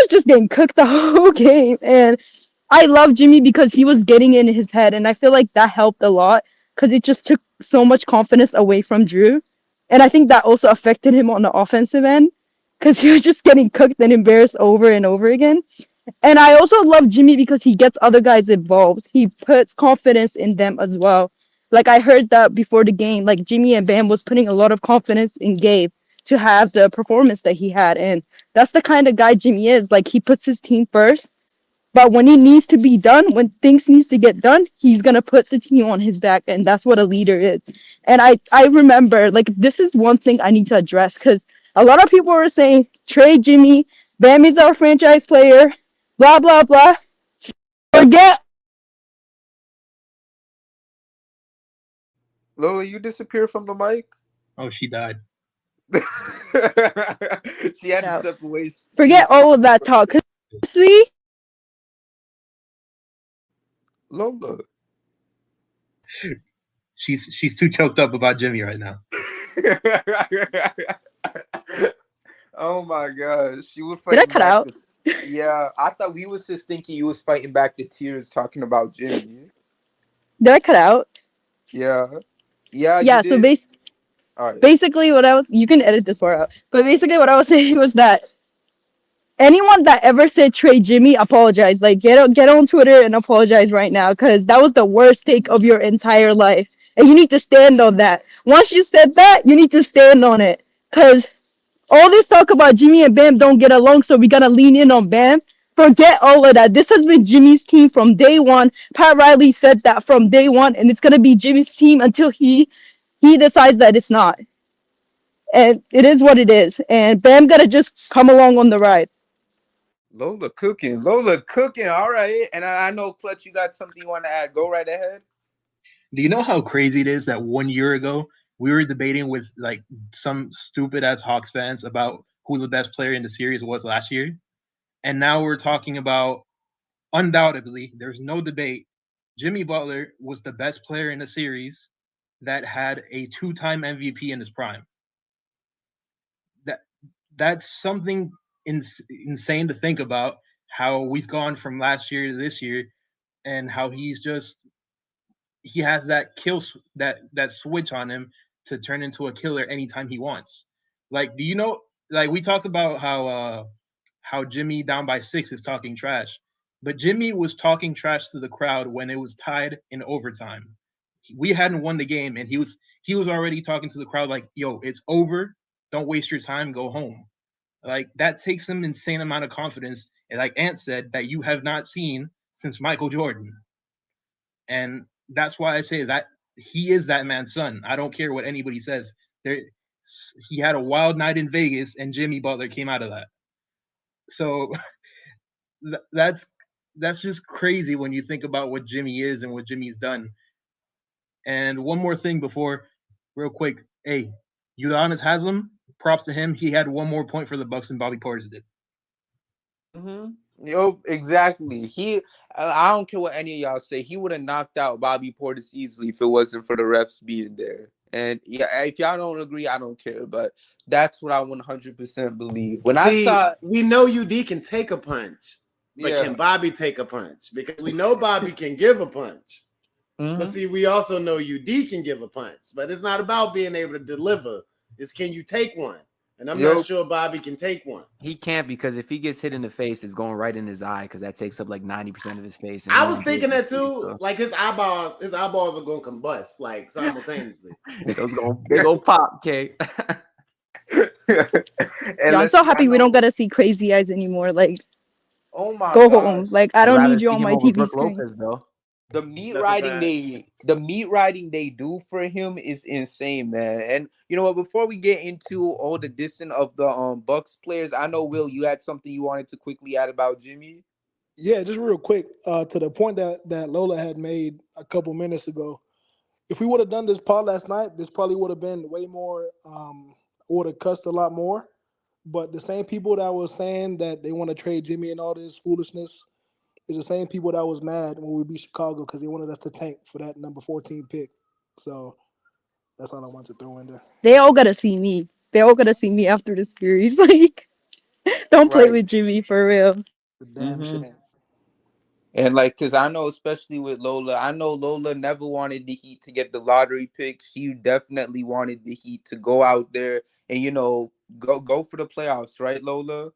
just getting cooked the whole game. And I love Jimmy because he was getting in his head, and I feel like that helped a lot because it just took so much confidence away from Drew. And I think that also affected him on the offensive end because he was just getting cooked and embarrassed over and over again. And I also love Jimmy because he gets other guys involved. He puts confidence in them as well. Like, I heard that before the game, like Jimmy and Bam was putting a lot of confidence in Gabe to have the performance that he had. And that's the kind of guy Jimmy is. Like, he puts his team first. But when it needs to be done, when things needs to get done, he's going to put the team on his back. And that's what a leader is. And I remember, like, this is one thing I need to address because a lot of people were saying, trade Jimmy, Bam is our franchise player, blah, blah, blah. Forget. Lola, you disappeared from the mic? Oh, she died. She had to step away. Forget all of that talk. See? Lola. She's too choked up about Jimmy right now. Oh my gosh. She was fighting. Did I cut out? Yeah, I thought we was just thinking you was fighting back the tears talking about Jimmy. Did I cut out? Yeah. So right. Basically you can edit this part out, but basically what I was saying was that anyone that ever said trade Jimmy, apologize. Like, get on Twitter and apologize right now because that was the worst take of your entire life. And you need to stand on that. Once you said that, you need to stand on it. Because all this talk about Jimmy and Bam don't get along, so we got to lean in on Bam. Forget all of that. This has been Jimmy's team from day one. Pat Riley said that from day one, and it's going to be Jimmy's team until he decides that it's not. And it is what it is. And Bam got to just come along on the ride. Lola cooking. All right. And I know, Clutch, you got something you want to add. Go right ahead. Do you know how crazy it is that 1 year ago we were debating with like some stupid ass Hawks fans about who the best player in the series was last year? And now we're talking about, undoubtedly, there's no debate, Jimmy Butler was the best player in the series that had a 2-time MVP in his prime. That's something insane to think about, how we've gone from last year to this year and how he has that that switch on him to turn into a killer anytime he wants. Like, do you know, like we talked about how Jimmy down by 6 is talking trash, but Jimmy was talking trash to the crowd when it was tied in overtime. We hadn't won the game and he was already talking to the crowd like, yo, it's over, don't waste your time, go home. Like, that takes an insane amount of confidence, and like Ant said, that you have not seen since Michael Jordan. And that's why I say that he is that man's son. I don't care what anybody says. He had a wild night in Vegas, and Jimmy Butler came out of that. So that's just crazy when you think about what Jimmy is and what Jimmy's done. And one more thing before, real quick. Hey, Udonis Haslem, props to him. He had one more point for the Bucks than Bobby Portis did. Mm-hmm. Yo, exactly. I don't care what any of y'all say. He would have knocked out Bobby Portis easily if it wasn't for the refs being there. And yeah, if y'all don't agree, I don't care. But that's what I 100% believe. We know UD can take a punch, but can Bobby take a punch? Because we know Bobby can give a punch. Mm-hmm. But see, we also know UD can give a punch. But it's not about being able to deliver. It's can you take one? And I'm not sure Bobby can take one. He can't, because if he gets hit in the face, it's going right in his eye because that takes up like 90% of his face. I was thinking that too. Like his eyeballs are going to combust like simultaneously. They go pop, okay? I'm so happy we don't got to see crazy eyes anymore. Like, Oh my Go gosh. home. Like I I'd don't rather need you see on him my over TV Brooke screen. Lopez, though. The meat That's a riding fact. they do for him is insane, man. And you know what? Before we get into all the dissing of the Bucks players, I know Will, you had something you wanted to quickly add about Jimmy. Yeah, just real quick, to the point that Lola had made a couple minutes ago. If we would have done this pod last night, this probably would have been way more. Would have cussed a lot more. But the same people that was saying that they want to trade Jimmy and all this foolishness is the same people that was mad when we beat Chicago because they wanted us to tank for that number 14 pick. So that's all I want to throw in there. They all gotta see me. They all gotta see me after the series. Like, don't play Right. with Jimmy for real. The damn Mm-hmm. shame. And like, cause I know, especially with Lola, I know Lola never wanted the Heat to get the lottery pick. She definitely wanted the Heat to go out there and go for the playoffs, right, Lola?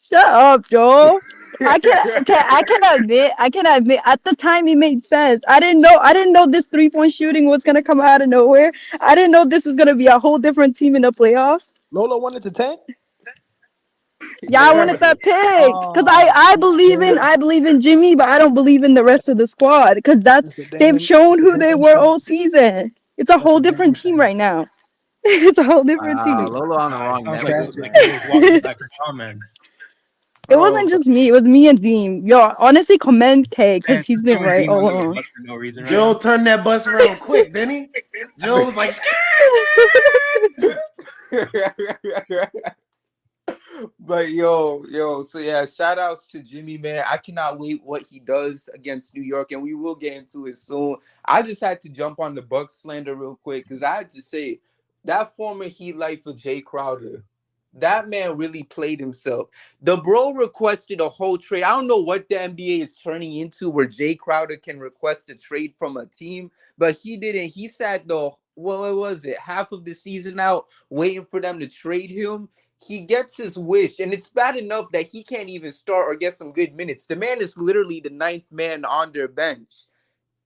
Shut up, Joel. I can admit at the time it made sense. I didn't know this 3-point shooting was gonna come out of nowhere. I didn't know this was gonna be a whole different team in the playoffs. Lola wanted to tank. Yeah, I wanted that Affirmative. pick because Oh, man. I believe in Jimmy, but I don't believe in the rest of the squad because they've shown That's a who they damn were shame. all season. It's a That's whole a damn different team shame. right now. It's a whole different team. Lolo on the Nah, it wrong sounds like network, Tragic. he was man. walking back her comments. It Oh, wasn't just me, it was me and Deem. Yo, honestly commend K because Man, he's just been throwing right Dean all under the along. bus for no reason right Joe now. turned that bus around quick, didn't he? Joe was like, but yo, so yeah, shout outs to Jimmy, man. I cannot wait what he does against New York, and we will get into it soon. I just had to jump on the Bucks slander real quick because I had to say that former Heat lifer Jay Crowder, that man really played himself. The bro requested a whole trade. I don't know what the NBA is turning into where Jay Crowder can request a trade from a team, but he didn't. He sat the what was it, half of the season out waiting for them to trade him. He gets his wish, and it's bad enough that he can't even start or get some good minutes. The man is literally the ninth man on their bench.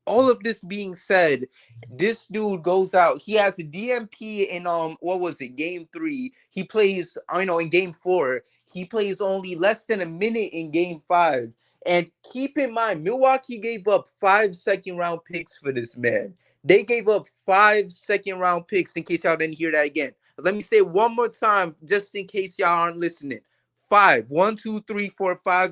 All of this being said, this dude goes out. He has a DMP in what was it, game 3. He plays, in game 4. He plays only less than a minute in game 5. And keep in mind, Milwaukee gave up 5 second-round picks for this man. They gave up 5 second-round picks, in case y'all didn't hear that again. Let me say it one more time, just in case y'all aren't listening. 5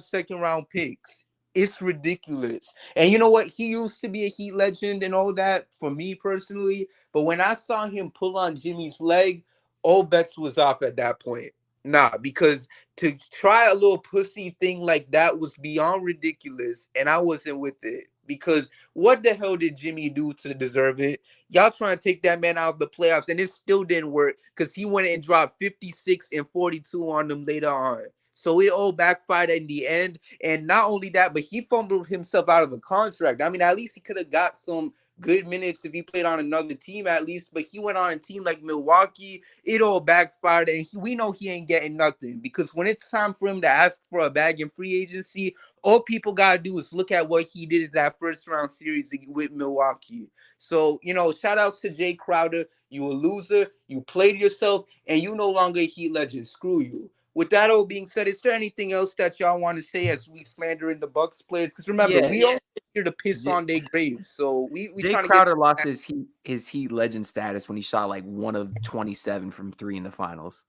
second-round picks. It's ridiculous. And you know what? He used to be a Heat legend and all that for me personally. But when I saw him pull on Jimmy's leg, all bets was off at that point. Nah, because to try a little pussy thing like that was beyond ridiculous. And I wasn't with it. Because what the hell did Jimmy do to deserve it? Y'all trying to take that man out of the playoffs, and it still didn't work because he went and dropped 56 and 42 on them later on. So it all backfired in the end. And not only that, but he fumbled himself out of a contract. I mean, at least he could have got some good minutes if he played on another team at least. But he went on a team like Milwaukee. It all backfired. And we know he ain't getting nothing. Because when it's time for him to ask for a bag in free agency, all people got to do is look at what he did in that first round series with Milwaukee. So, shout outs to Jay Crowder. You a loser. You played yourself. And you no longer a Heat legend. Screw you. With that all being said, is there anything else that y'all want to say as we slander in the Bucks players? Because remember, Yeah. we all here to piss on their graves, so we Jay trying to get Crowder lost his Heat legend status when he shot like 1 of 27 from 3 in the finals.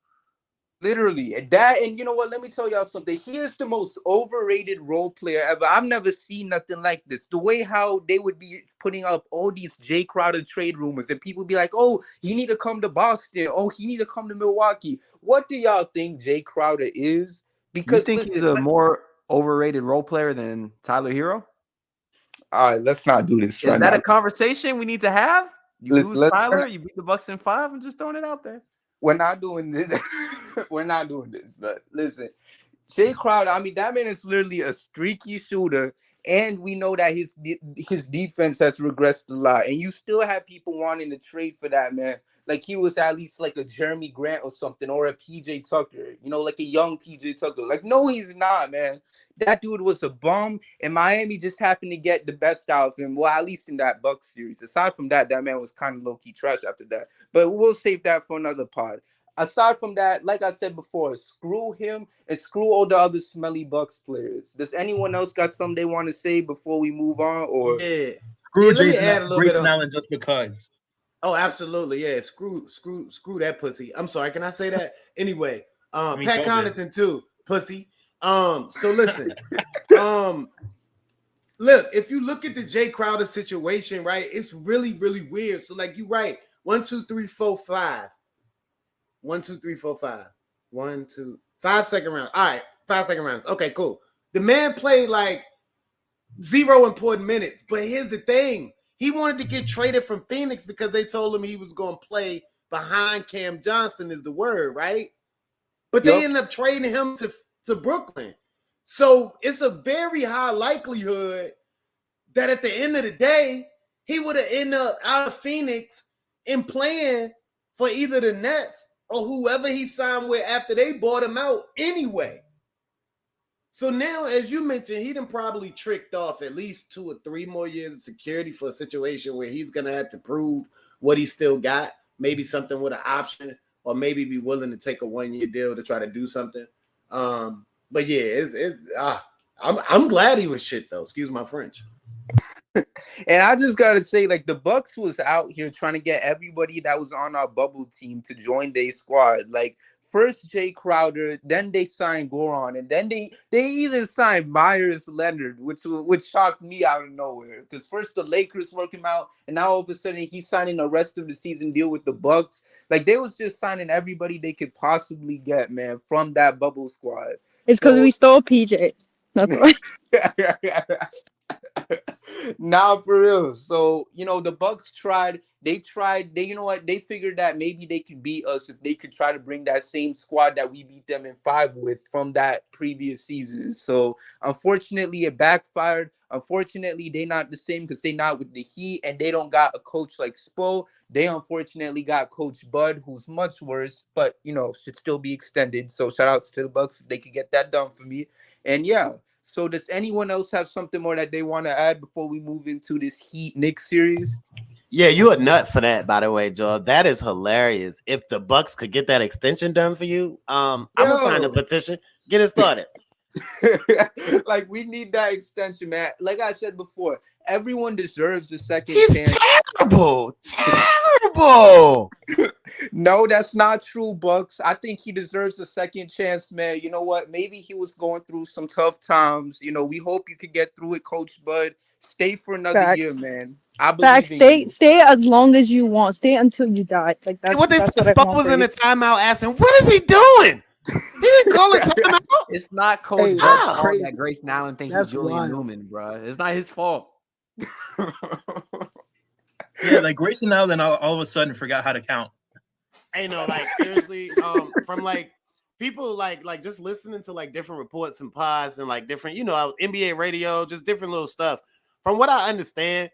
literally that. And you know what? Let me tell y'all something. He is the most overrated role player ever. I've never seen nothing like this. The way how they would be putting up all these Jay Crowder trade rumors, and people be like, "Oh, he need to come to Boston. Oh, he need to come to Milwaukee." What do y'all think Jay Crowder is? You Because think he's listen, a more overrated role player than Tyler Hero? all right, let's not do this Is right that now. a conversation we need to have? You Listen, lose Tyler, you beat the Bucks in 5. I'm just throwing it out there. we're not doing this. We're not doing this. But listen, Jay Crowder, I mean, that man is literally a streaky shooter, and we know that his defense has regressed a lot. And you still have people wanting to trade for that man. Like he was at least like a Jeremy Grant or something, or a PJ Tucker, like a young PJ Tucker. Like, no, he's not, man. That dude was a bum, and Miami just happened to get the best out of him. Well, at least in that Bucks series. Aside from that, that man was kind of low key trash after that. But we'll save that for another pod. aside from that, like I said before, screw him and screw all the other smelly Bucks players. Does anyone else got something they want to say before we move on? Or Yeah. Screw Let me Jason, add a little bit Grayson on. Allen just because. Oh, absolutely. Yeah. Screw that pussy. I'm sorry. Can I say that? Anyway, I mean, Pat go ahead. Connaughton too, pussy. So listen. Look, if you look at the Jay Crowder situation, right, it's really, really weird. So, like, you right. 1, 2, 3, 4, 5. 1, 2, 3, 4, 5. 1, 2, 5 second rounds. All right, 5 second rounds. Okay, cool. The man played like 0 important minutes. But here's the thing. He wanted to get traded from Phoenix because they told him he was going to play behind Cam Johnson is the word, right? But they ended up trading him to Brooklyn. So it's a very high likelihood that at the end of the day, he would have ended up out of Phoenix and playing for either the Nets or whoever he signed with after they bought him out anyway. So now, as you mentioned, he done probably tricked off at least 2 or 3 more years of security for a situation where he's going to have to prove what he still got, maybe something with an option, or maybe be willing to take a 1-year deal to try to do something. But yeah, I'm glad he was shit though. Excuse my French. And I just gotta say, like, the Bucks was out here trying to get everybody that was on our bubble team to join their squad. Like, first Jay Crowder, then they signed Goran, and then they even signed Myers Leonard, which shocked me out of nowhere. Because first the Lakers worked him out, and now all of a sudden he's signing the rest of the season deal with the Bucks. Like, they was just signing everybody they could possibly get, man, from that bubble squad. It's because we stole PJ. That's why. Nah, for real. So, the Bucks tried, you know what, they figured that maybe they could beat us if they could try to bring that same squad that we beat them in 5 with from that previous season. So, unfortunately, it backfired. Unfortunately, they not the same because they not with the Heat, and they don't got a coach like Spo. They unfortunately got Coach Bud, who's much worse, but, should still be extended. So, shout outs to the Bucks if they could get that done for me. And yeah. So does anyone else have something more that they want to add before we move into this Heat Knicks series? Yeah, you a nut for that, by the way, Joel. That is hilarious. If the Bucks could get that extension done for you, I'm gonna sign a petition. Get it started. Like, we need that extension, man. Like I said before, everyone deserves a second He's chance. Terrible. No, that's not true, Bucks. I think he deserves a second chance, man. You know what? Maybe he was going through some tough times. We hope you could get through it, Coach Bud. Stay for another year, man. I believe in you. Stay as long as you want. Stay until you die. Like that's What they that's said, what I Spo want was for in you. the timeout asking, "What is he doing?" He didn't call it timeout. It's not Coach Hey, Bud's that's fault crazy. that Grayson Allen thinks That's he's Julian wild. Newman, bro. It's not his fault. Yeah, like Grayson Allen all of a sudden forgot how to count. Hey, no, like seriously, from like people like just listening to like different reports and pods and like different, NBA radio, just different little stuff. From what I understand,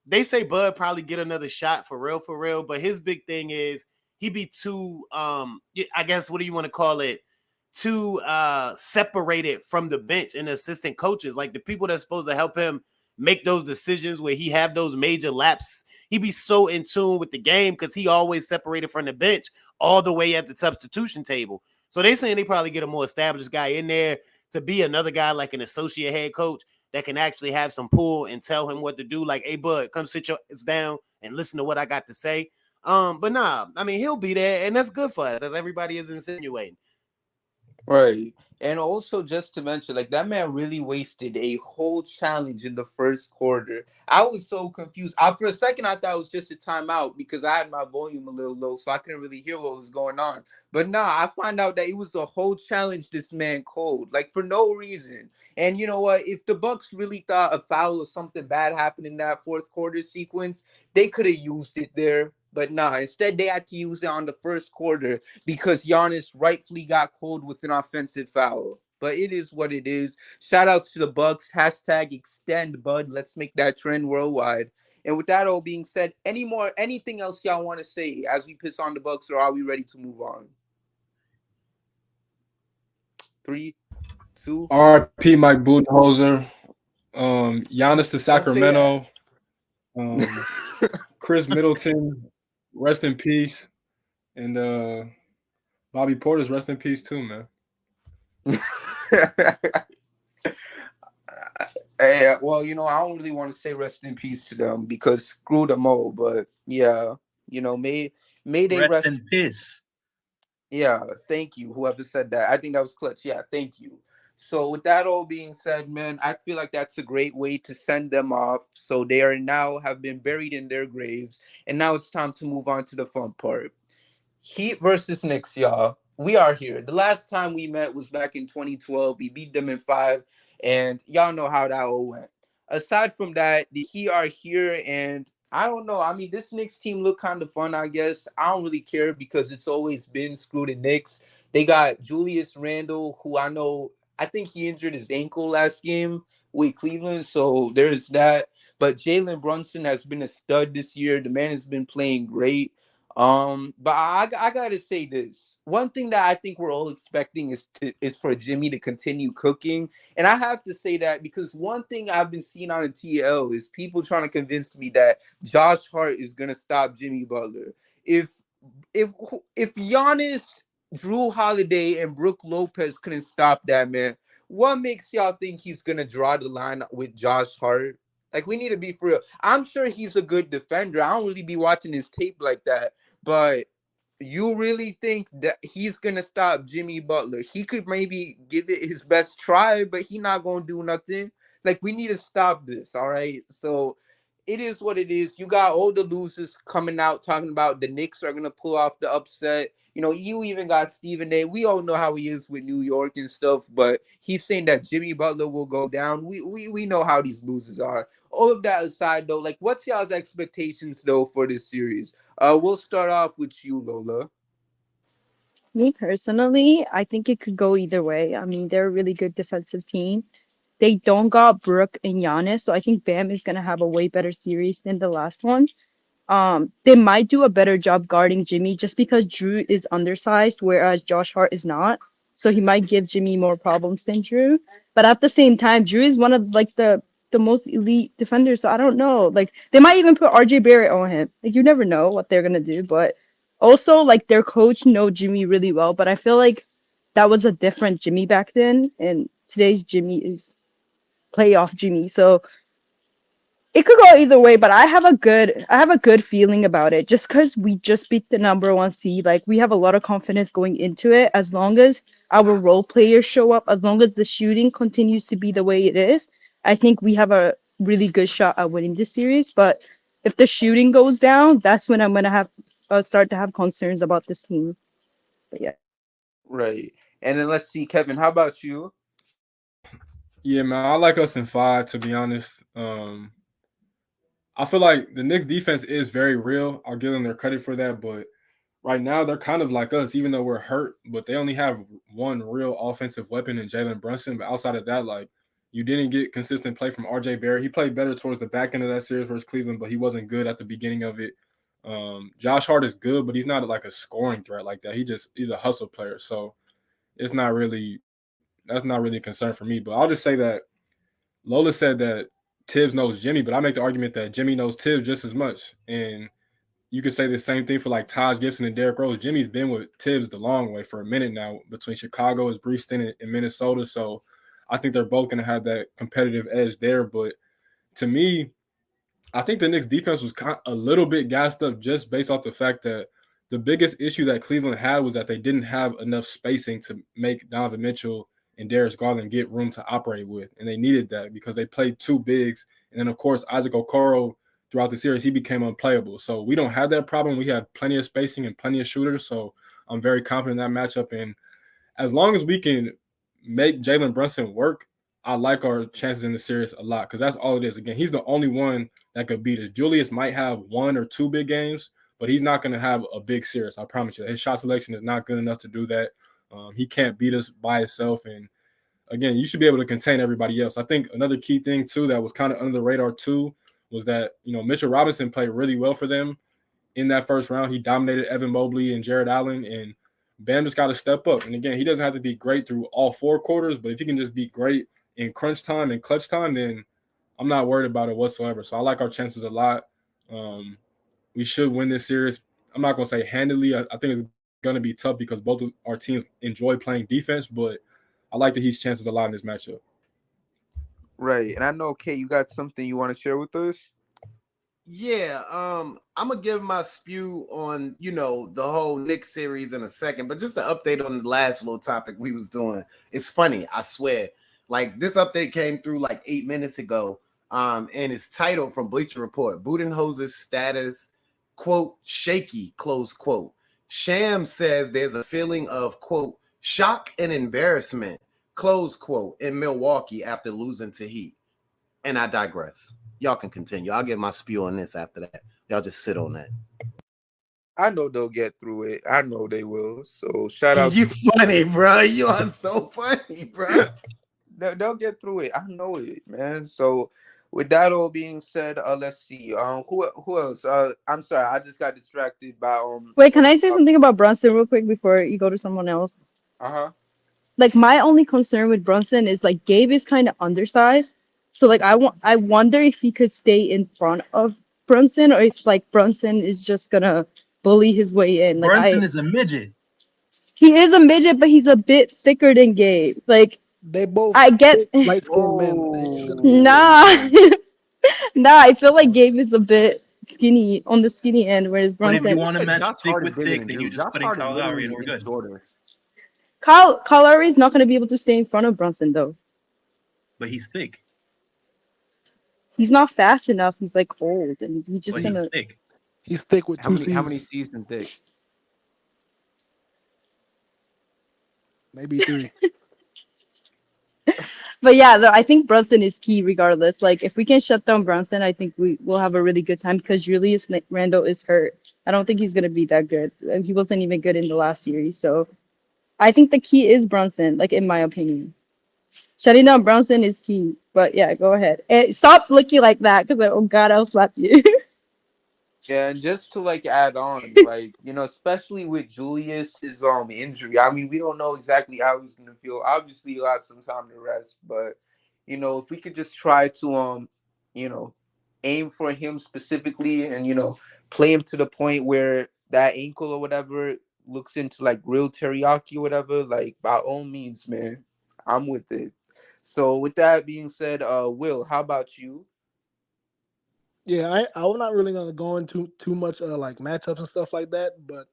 they say Bud probably get another shot for real, but his big thing is he be too I guess what do you want to call it? Too separated from the bench and the assistant coaches, like the people that's supposed to help him make those decisions where he have those major laps. He be so in tune with the game because he always separated from the bench all the way at the substitution table. So they saying they probably get a more established guy in there to be another guy like an associate head coach that can actually have some pull and tell him what to do. Like, hey, Bud, come sit your ass down and listen to what I got to say. But nah, I mean, he'll be there, and that's good for us, as everybody is insinuating. Right. And also, just to mention, like, that man really wasted a whole challenge in the first quarter. I was so confused. For a second, I thought it was just a timeout because I had my volume a little low, so I couldn't really hear what was going on. But nah, I found out that it was a whole challenge this man called, like, for no reason. And you know what? If the Bucks really thought a foul or something bad happened in that fourth quarter sequence, they could have used it there. But nah, instead they had to use it on the first quarter because Giannis rightfully got called with an offensive foul. But it is what it is. Shout outs to the Bucks. Hashtag extend, Bud. Let's make that trend worldwide. And with that all being said, anything else y'all want to say as we piss on the Bucks, or are we ready to move on? 3, 2. R.P. Mike Budenholzer. Giannis to Sacramento. Chris Middleton, rest in peace. And Bobby Porter's rest in peace too, man. Hey, well, I don't really want to say rest in peace to them because screw them all. But yeah, may they Rest rest. in piss. Yeah, thank you. Whoever said that, I think that was clutch. Yeah, thank you. So with that all being said, man, I feel like that's a great way to send them off. So they are now have been buried in their graves, and now it's time to move on to the fun part. Heat versus Knicks, y'all. We are here. The last time we met was back in 2012. We beat them in five, and y'all know how that all went. Aside from that, the Heat are here, and I don't know. I mean, this Knicks team look kind of fun, I guess. I don't really care because it's always been screw the Knicks. They got Julius Randle, who I know, I think he injured his ankle last game with Cleveland, so there's that. But Jalen Brunson has been a stud this year. The man has been playing great. But I gotta say this. One thing that I think we're all expecting is for Jimmy to continue cooking, and I have to say that because one thing I've been seeing on the TL is people trying to convince me that Josh Hart is gonna stop Jimmy Butler. If if if Giannis, Drew Holiday, and Brooke Lopez couldn't stop that man, what makes y'all think he's gonna draw the line with Josh Hart? Like we need to be for real. I'm sure he's a good defender. I don't really be watching his tape like that, but you really think that he's gonna stop Jimmy Butler? He could maybe give it his best try, but he not gonna do nothing. Like we need to stop this, all right? So it is what it is. You got all the losers coming out talking about the Knicks are gonna pull off the upset. You even got Stephen A. We all know how he is with New York and stuff, but he's saying that Jimmy Butler will go down. We know how these losers are. All of that aside, though, like what's y'all's expectations though for this series? We'll start off with you, Lola. Me personally, I think it could go either way. I mean, they're a really good defensive team. They don't got Brooke and Giannis, so I think Bam is gonna have a way better series than the last one. They might do a better job guarding Jimmy just because Drew is undersized, whereas Josh Hart is not. So he might give Jimmy more problems than Drew. But at the same time, Drew is one of like the most elite defenders. So I don't know. Like they might even put RJ Barrett on him. Like you never know what they're gonna do. But also like their coach know Jimmy really well. But I feel like that was a different Jimmy back then, and today's Jimmy is playoff Jimmy. So it could go either way, but I have a good feeling about it just because we just beat the number one seed. Like we have a lot of confidence going into it. As long as our role players show up, as long as the shooting continues to be the way it is, I think we have a really good shot at winning this series. But if the shooting goes down, that's when I'm gonna have start to have concerns about this team. But yeah. Right. And then let's see, Kevin, how about you? Yeah, man, I like us in five, to be honest. I feel like the Knicks defense is very real. I'll give them their credit for that, but right now they're kind of like us, even though we're hurt, but they only have one real offensive weapon in Jalen Brunson. But outside of that, like you didn't get consistent play from RJ Barrett. He played better towards the back end of that series versus Cleveland, but he wasn't good at the beginning of it. Josh Hart is good, but he's not like a scoring threat like that. He's a hustle player. So it's not really that's not really a concern for me. But I'll just say that Lola said that Tibbs knows Jimmy, but I make the argument that Jimmy knows Tibbs just as much. And you could say the same thing for like Taj Gibson and Derrick Rose. Jimmy's been with Tibbs the long way for a minute now between Chicago, his brief stint in Minnesota. So I think they're both going to have that competitive edge there. But to me, I think the Knicks defense was a little bit gassed up just based off the fact that the biggest issue that Cleveland had was that they didn't have enough spacing to make Donovan Mitchell and Darius Garland get room to operate with. And they needed that because they played two bigs. And then, of course, Isaac Okoro, throughout the series, he became unplayable. So we don't have that problem. We have plenty of spacing and plenty of shooters. So I'm very confident in that matchup. And as long as we can make Jalen Brunson work, I like our chances in the series a lot because that's all it is. Again, he's the only one that could beat us. Julius might have one or two big games, but he's not going to have a big series. I promise you. His shot selection is not good enough to do that. He can't beat us by himself. And again, you should be able to contain everybody else. I think another key thing too that was kind of under the radar too was that Mitchell Robinson played really well for them in that first round. He dominated Evan Mobley and Jared Allen, and Bam just got to step up. And again, he doesn't have to be great through all four quarters, but if he can just be great in crunch time and clutch time, then I'm not worried about it whatsoever. So I like our chances a lot. We should win this series. I'm not going to say handily. I think it's going to be tough because both of our teams enjoy playing defense, but I like that he's chances a lot in this matchup. Right. And I know, Kay, you got something you want to share with us? Yeah, I'm gonna give my spew on the whole Knicks series in a second, but just to update on the last little topic we was doing. It's funny, I swear. Like this update came through like 8 minutes ago, and it's titled from Bleacher Report: Budenholzer's status, quote, shaky, close quote. Shams says there's a feeling of, quote, shock and embarrassment, close quote, in Milwaukee after losing to Heat. And I digress. Y'all can continue. I'll get my spew on this after that. Y'all just sit on that. I know they'll get through it. I know they will. So shout out. You funny, bro. You are so funny, bro. They'll get through it. I know it, man. So with that all being said, let's see. Who else? I'm sorry, I just got distracted by Wait, can I say something about Brunson real quick before you go to someone else? Like my only concern with Brunson is like Gabe is kind of undersized. So like I wonder if he could stay in front of Brunson or if like Brunson is just gonna bully his way in. Like Brunson is a midget. He is a midget, but he's a bit thicker than Gabe. Like they both I get light-skinned men. Nah. Nah, I feel like Gabe is a bit skinny on the skinny end, whereas Brunson. But if you want to match thick with thick, then you're just putting Kyle Lowry and we're good. Kyle Lowry is not going to be able to stay in front of Brunson though. But he's thick. He's not fast enough. He's like old, and he's just gonna. He's thick. He's thick with how many seasons thick? Maybe 3. But yeah, I think Brunson is key regardless. Like if we can shut down Brunson, I think we will have a really good time because Julius Randle is hurt. I don't think he's gonna be that good. He wasn't even good in the last series, so I think the key is Brunson. Like in my opinion. Shutting down Brunson is key, but yeah, go ahead. Hey, stop looking like that, because oh god, I'll slap you. Yeah, and just to like add on, like especially with Julius's injury. I mean, we don't know exactly how he's gonna feel. Obviously, he'll have some time to rest, but if we could just try to aim for him specifically, and play him to the point where that ankle or whatever looks into like real teriyaki or whatever. Like by all means, man. I'm with it. So with that being said, Will, how about you? Yeah, I'm not really gonna go into too much like matchups and stuff like that, but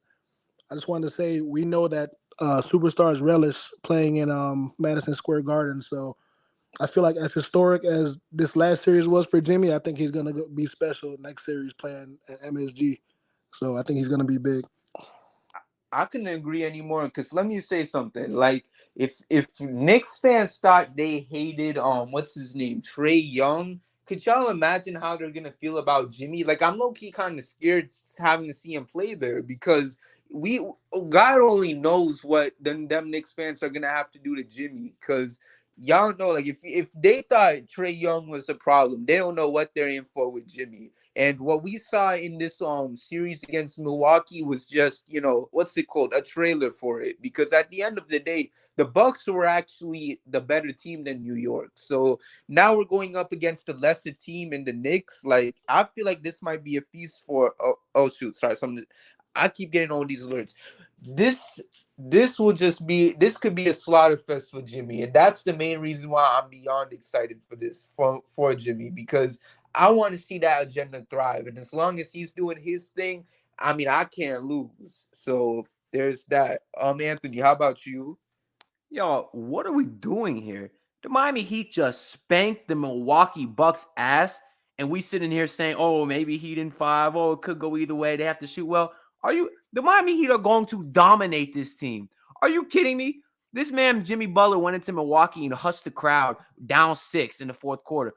I just wanted to say we know that superstars relish playing in Madison Square Garden. So I feel like as historic as this last series was for Jimmy, I think he's gonna be special next series playing at MSG. So I think he's gonna be big. I couldn't agree anymore because let me say something. Like if Knicks fans thought they hated what's his name, Trae Young, could y'all imagine how they're gonna feel about Jimmy? Like I'm low-key kind of scared having to see him play there because God only knows what them Knicks fans are gonna have to do to Jimmy because y'all know like if they thought Trae Young was the problem, they don't know what they're in for with Jimmy. And what we saw in this series against Milwaukee was just, what's it called? A trailer for it. Because at the end of the day, the Bucks were actually the better team than New York. So now we're going up against the lesser team in the Knicks. Like, I feel like this might be a feast for I keep getting all these alerts. This could be a slaughter fest for Jimmy. And that's the main reason why I'm beyond excited for this for Jimmy, because I want to see that agenda thrive. And as long as he's doing his thing, I mean, I can't lose. So there's that. Anthony, how about you? Yo, what are we doing here? The Miami Heat just spanked the Milwaukee Bucks ass, and we sitting here saying, oh, maybe Heat in 5. Oh, it could go either way. They have to shoot well. The Miami Heat are going to dominate this team. Are you kidding me? This man, Jimmy Butler, went into Milwaukee and hustled the crowd down 6 in the fourth quarter.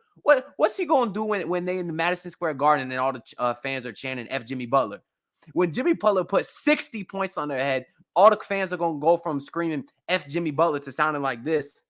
What's he going to do when they in the Madison Square Garden and all the fans are chanting F Jimmy Butler? When Jimmy Butler put 60 points on their head, all the fans are going to go from screaming F Jimmy Butler to sounding like this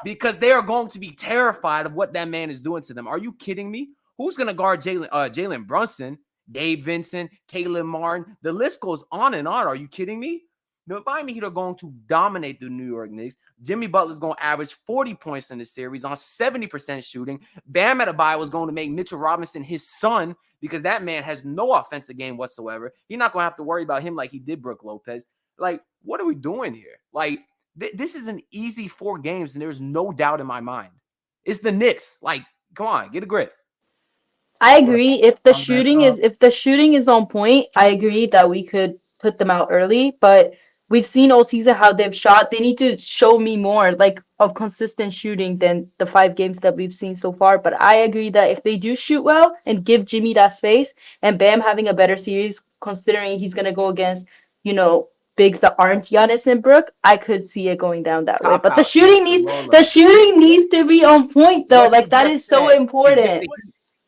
because they are going to be terrified of what that man is doing to them. Are you kidding me? Who's going to guard Jalen Brunson, Dave Vincent, Caleb Martin? The list goes on and on. Are you kidding me? The Miami Heat are going to dominate the New York Knicks. Jimmy Butler's going to average 40 points in the series on 70% shooting. Bam Adebayo is going to make Mitchell Robinson his son because that man has no offensive game whatsoever. You're not going to have to worry about him like he did Brook Lopez. Like, what are we doing here? Like, this is an easy 4 games, and there's no doubt in my mind. It's the Knicks. Like, come on, get a grip. I agree. If the shooting is on point, I agree that we could put them out early. But we've seen all season how they've shot. They need to show me more like of consistent shooting than the 5 games that we've seen so far. But I agree that if they do shoot well and give Jimmy that space, and Bam having a better series, considering he's gonna go against, bigs that aren't Giannis and Brook, I could see it going down that way. But the shooting needs to be on point though. Like that is so important.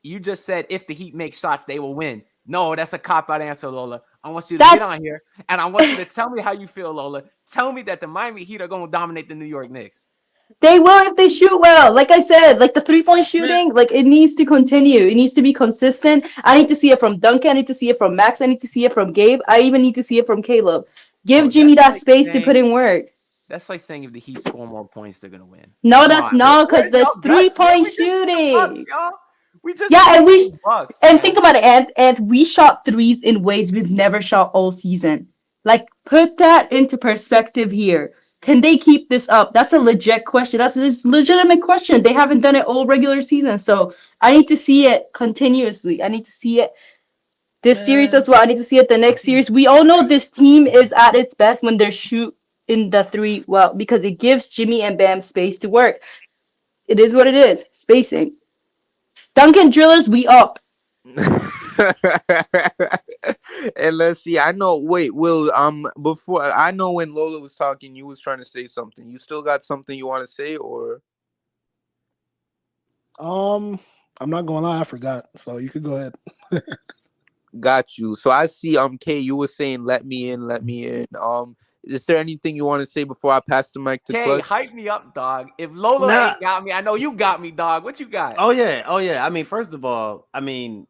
You just said if the Heat make shots, they will win. No, that's a cop-out answer, Lola. I want you to get on here, and I want you to tell me how you feel, Lola. Tell me that the Miami Heat are going to dominate the New York Knicks. They will if they shoot well. Like I said, like the 3-point shooting, like it needs to continue. It needs to be consistent. I need to see it from Duncan. I need to see it from Max. I need to see it from Gabe. I even need to see it from Caleb. Give Jimmy that space to put in work. That's like saying if the Heat score more points, they're going to win. No, that's not, because there's 3-point shooting. And think about it, and we shot threes in ways we've never shot all season. Like, put that into perspective here. Can they keep this up? That's a legit question. That's a legitimate question. They haven't done it all regular season, so I need to see it continuously. I need to see it this series as well. I need to see it the next series. We all know this team is at its best when they're shooting the 3 well, because it gives Jimmy and Bam space to work. It is what it is. Spacing. Duncan Drillers, we up. And let's see. I know. Wait, Will. Before I know when Lola was talking, you was trying to say something. You still got something you want to say, or? I'm not gonna lie, I forgot. So you could go ahead. Got you. So I see. Kay, you were saying, "Let me in, let me in." Is there anything you want to say before I pass the mic to Kay, Clutch? hype me up, dog. If Lola ain't got me, I know you got me, dog. What you got? Oh yeah. I mean, first of all, I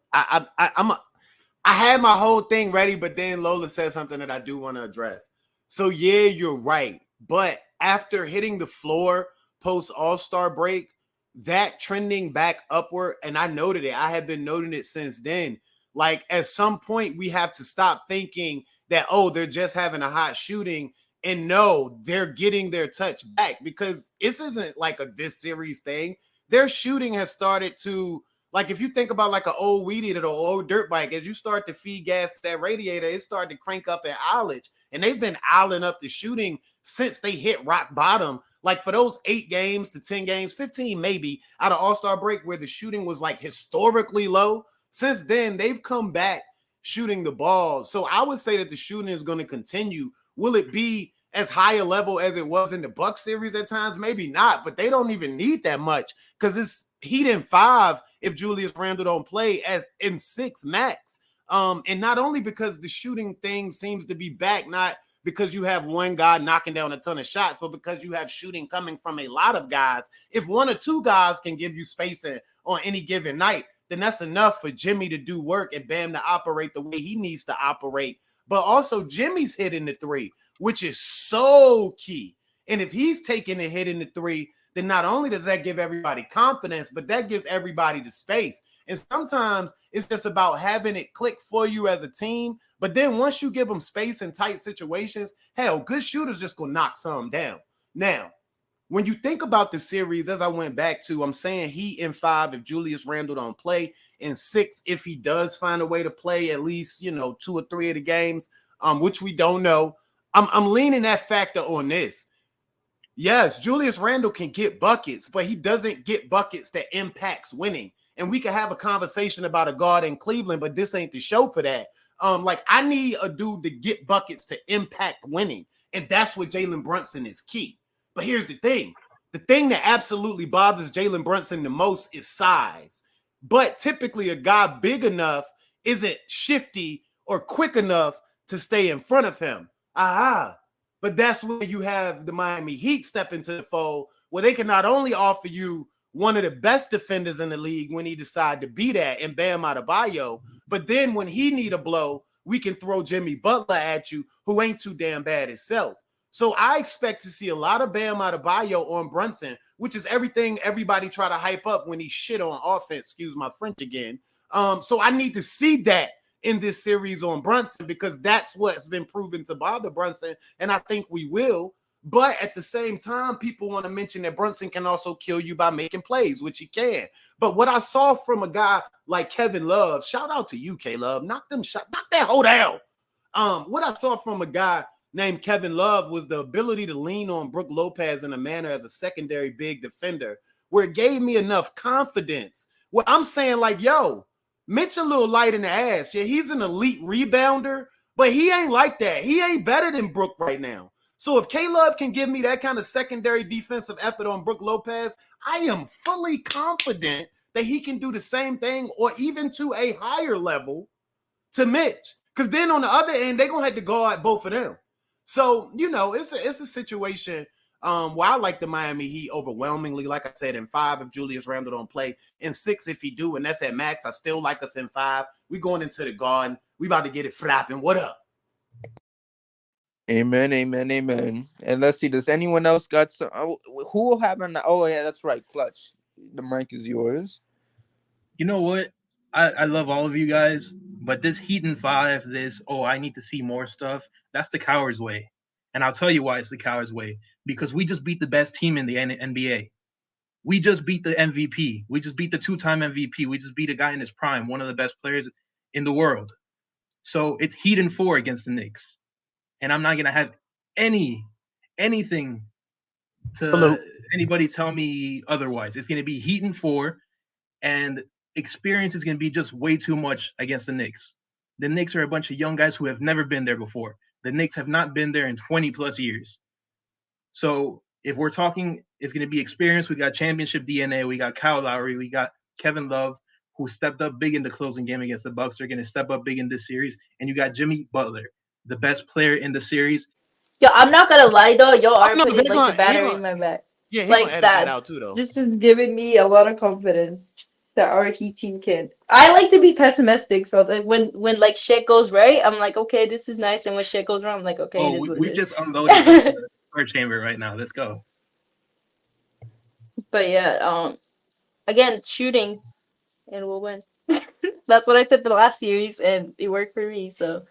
had my whole thing ready, but then Lola said something that I do want to address. So yeah, you're right. But after hitting the floor post All-Star break, that trending back upward, and I noted it. I have been noting it since then. Like at some point, we have to stop thinking that, oh, they're just having a hot shooting, and no, they're getting their touch back, because this isn't like this series thing. Their shooting has started to, like, if you think about like an old weed eater or old dirt bike, as you start to feed gas to that radiator, it started to crank up an hourage, and they've been owling up the shooting since they hit rock bottom. Like for those 8 games to 10 games, 15 maybe out of All-Star break where the shooting was like historically low, since then they've come back shooting the ball. So I would say that the shooting is going to continue. Will it be as high a level as it was in the Bucks series at times? Maybe not, but they don't even need that much, because it's Heat in 5 if Julius Randle don't play, as in 6 max. And not only because the shooting thing seems to be back, not because you have one guy knocking down a ton of shots, but because you have shooting coming from a lot of guys. If 1 or 2 guys can give you spacing on any given night, then that's enough for Jimmy to do work and Bam to operate the way he needs to operate. But also Jimmy's hitting the 3, which is so key. And if he's taking a hit in the 3, then not only does that give everybody confidence, but that gives everybody the space. And sometimes it's just about having it click for you as a team. But then once you give them space in tight situations, hell, good shooters just gonna knock some down. Now, when you think about the series, as I went back to, I'm saying Heat in 5 if Julius Randle don't play, in 6 if he does find a way to play at least 2 or 3 of the games, which we don't know. I'm leaning that factor on this. Yes, Julius Randle can get buckets, but he doesn't get buckets that impacts winning. And we can have a conversation about a guard in Cleveland, but this ain't the show for that. Like I need a dude to get buckets to impact winning, and that's what Jalen Brunson is key. But here's the thing that absolutely bothers Jalen Brunson the most is size. But typically a guy big enough isn't shifty or quick enough to stay in front of him. But that's when you have the Miami Heat step into the fold, where they can not only offer you one of the best defenders in the league when he decide to be that, and Bam Adebayo, but then when he need a blow, we can throw Jimmy Butler at you, who ain't too damn bad himself. So I expect to see a lot of Bam Adebayo on Brunson, which is everything everybody try to hype up when he shit on offense. Excuse my French again. So I need to see that in this series on Brunson, because that's what's been proven to bother Brunson, and I think we will. But at the same time, people want to mention that Brunson can also kill you by making plays, which he can. But what I saw from a guy like Kevin Love, shout out to you, K-Love, knock that hoe down. What I saw from a guy named Kevin Love was the ability to lean on Brook Lopez in a manner as a secondary big defender, where it gave me enough confidence. Where I'm saying, like, yo, Mitch a little light in the ass. Yeah, he's an elite rebounder, but he ain't like that. He ain't better than Brook right now. So if K-Love can give me that kind of secondary defensive effort on Brook Lopez, I am fully confident that he can do the same thing or even to a higher level to Mitch. Because then on the other end, they're going to have to guard both of them. So, it's a situation where I like the Miami Heat overwhelmingly. Like I said, in 5 if Julius Randle don't play, in 6 if he do, and that's at max. I still like us in 5. We going into the Garden. We about to get it flapping. What up? Amen, amen, amen. And let's see, does anyone else got some? Who will have an? Oh yeah, that's right, Clutch. The mic is yours. You know what? I love all of you guys, but this Heat in 5, I need to see more stuff, that's the coward's way. And I'll tell you why it's the coward's way. Because we just beat the best team in the NBA. We just beat the MVP. We just beat the 2-time MVP. We just beat a guy in his prime, one of the best players in the world. So it's Heat in 4 against the Knicks. And I'm not going to have anything to anybody tell me otherwise. It's going to be Heat in 4, and experience is going to be just way too much against the Knicks. The Knicks are a bunch of young guys who have never been there before. The Knicks have not been there in 20 plus years. So if we're talking, it's going to be experience. We got championship DNA. We got Kyle Lowry. We got Kevin Love, who stepped up big in the closing game against the Bucks. They're going to step up big in this series. And you got Jimmy Butler, the best player in the series. Yo, I'm not gonna lie though, y'all are no, putting they're like the gonna- battery in my back. Yeah, he Like gonna edit that. that out too, though. This is giving me a lot of confidence that our Heat team can. I like to be pessimistic, so that when like shit goes right, I'm like, okay, this is nice, and when shit goes wrong, I'm like, okay, it is what we it just is. unloaded the third chamber right now. Let's go. But yeah, again, shooting, and we'll win. That's what I said for the last series, and it worked for me. So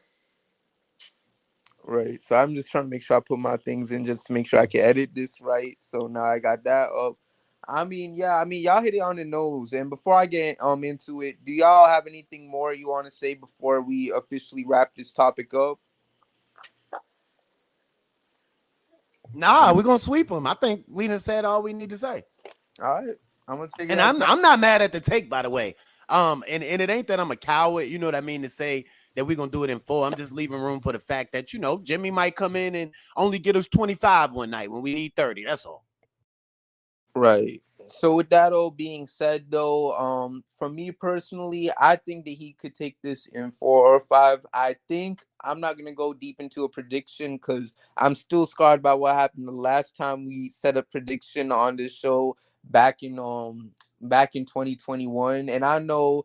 Right. So I'm just trying to make sure I put my things in just to make sure I can edit this right. So now I got that up. Y'all hit it on the nose. And before I get into it, do y'all have anything more you want to say before we officially wrap this topic up? Nah, we're gonna sweep them. I think we done said all we need to say. All right. I'm gonna take it. And I'm not mad at the take, by the way. And it ain't that I'm a coward, you know what I mean, to say that we're gonna do it in 4. I'm just leaving room for the fact that, Jimmy might come in and only get us 25 one night when we need 30. That's all. Right. So with that all being said, though, for me personally, I think that he could take this in 4 or 5. I think I'm not gonna go deep into a prediction because I'm still scarred by what happened the last time we set a prediction on this show back in 2021. And I know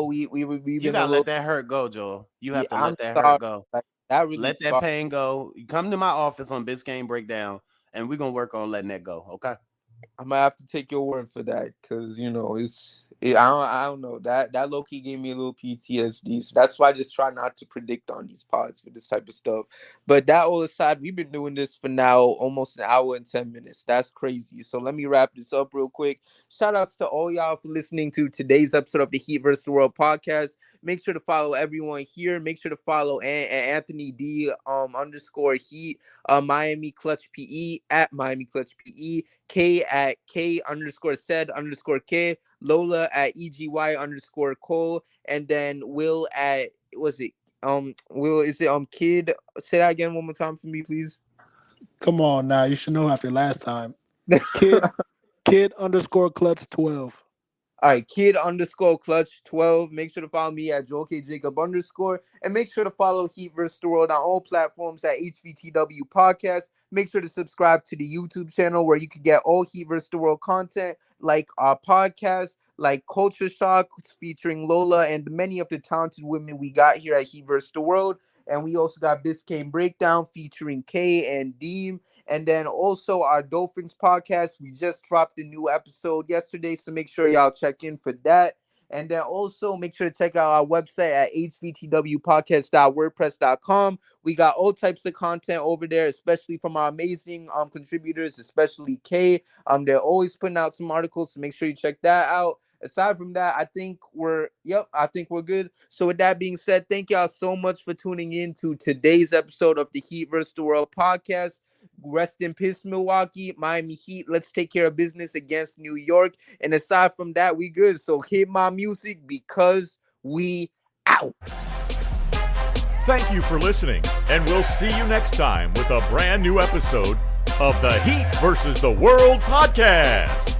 we've You been a gotta little. let that hurt go, Joel. You have to I'm let that sorry. hurt go. Like, that really Let that scarred. pain go. You come to my office on Biscayne Breakdown, and we're gonna work on letting that go. Okay. I'm gonna have to take your word for that because I don't know that low key gave me a little PTSD, so that's why I just try not to predict on these pods for this type of stuff. But that all aside, we've been doing this for now almost an hour and 10 minutes. That's crazy. So let me wrap this up real quick. Shout outs to all y'all for listening to today's episode of the Heat vs. the World podcast. Make sure to follow everyone here. Make sure to follow Anthony D _ Heat, Miami Clutch PE at Miami Clutch PE. K at K _ said _ K, Lola at EGY _ Cole, and then Will at Will is it Kid? Say that again one more time for me, please. Come on now, you should know after last time. Kid _ Clutch 12. All right, Kid _ Clutch 12. Make sure to follow me at Joel K Jacob _ and make sure to follow Heat vs. the World on all platforms at HVTW Podcast. Make sure to subscribe to the YouTube channel where you can get all Heat vs. the World content, like our podcast, like Culture Shock featuring Lola and many of the talented women we got here at Heat vs. the World. And we also got Biscayne Breakdown featuring Kay and Deem. And then also our Dolphins podcast. We just dropped a new episode yesterday, so make sure y'all check in for that. And then also make sure to check out our website at hvtwpodcast.wordpress.com. We got all types of content over there, especially from our amazing contributors, especially Kay. They're always putting out some articles, so make sure you check that out. Aside from that, I think we're good. So with that being said, thank y'all so much for tuning in to today's episode of the Heat vs. the World podcast. Rest in peace, Milwaukee, Miami Heat. Let's take care of business against New York. And aside from that, we good. So hit my music because we out. Thank you for listening, and we'll see you next time with a brand new episode of the Heat vs. the World podcast.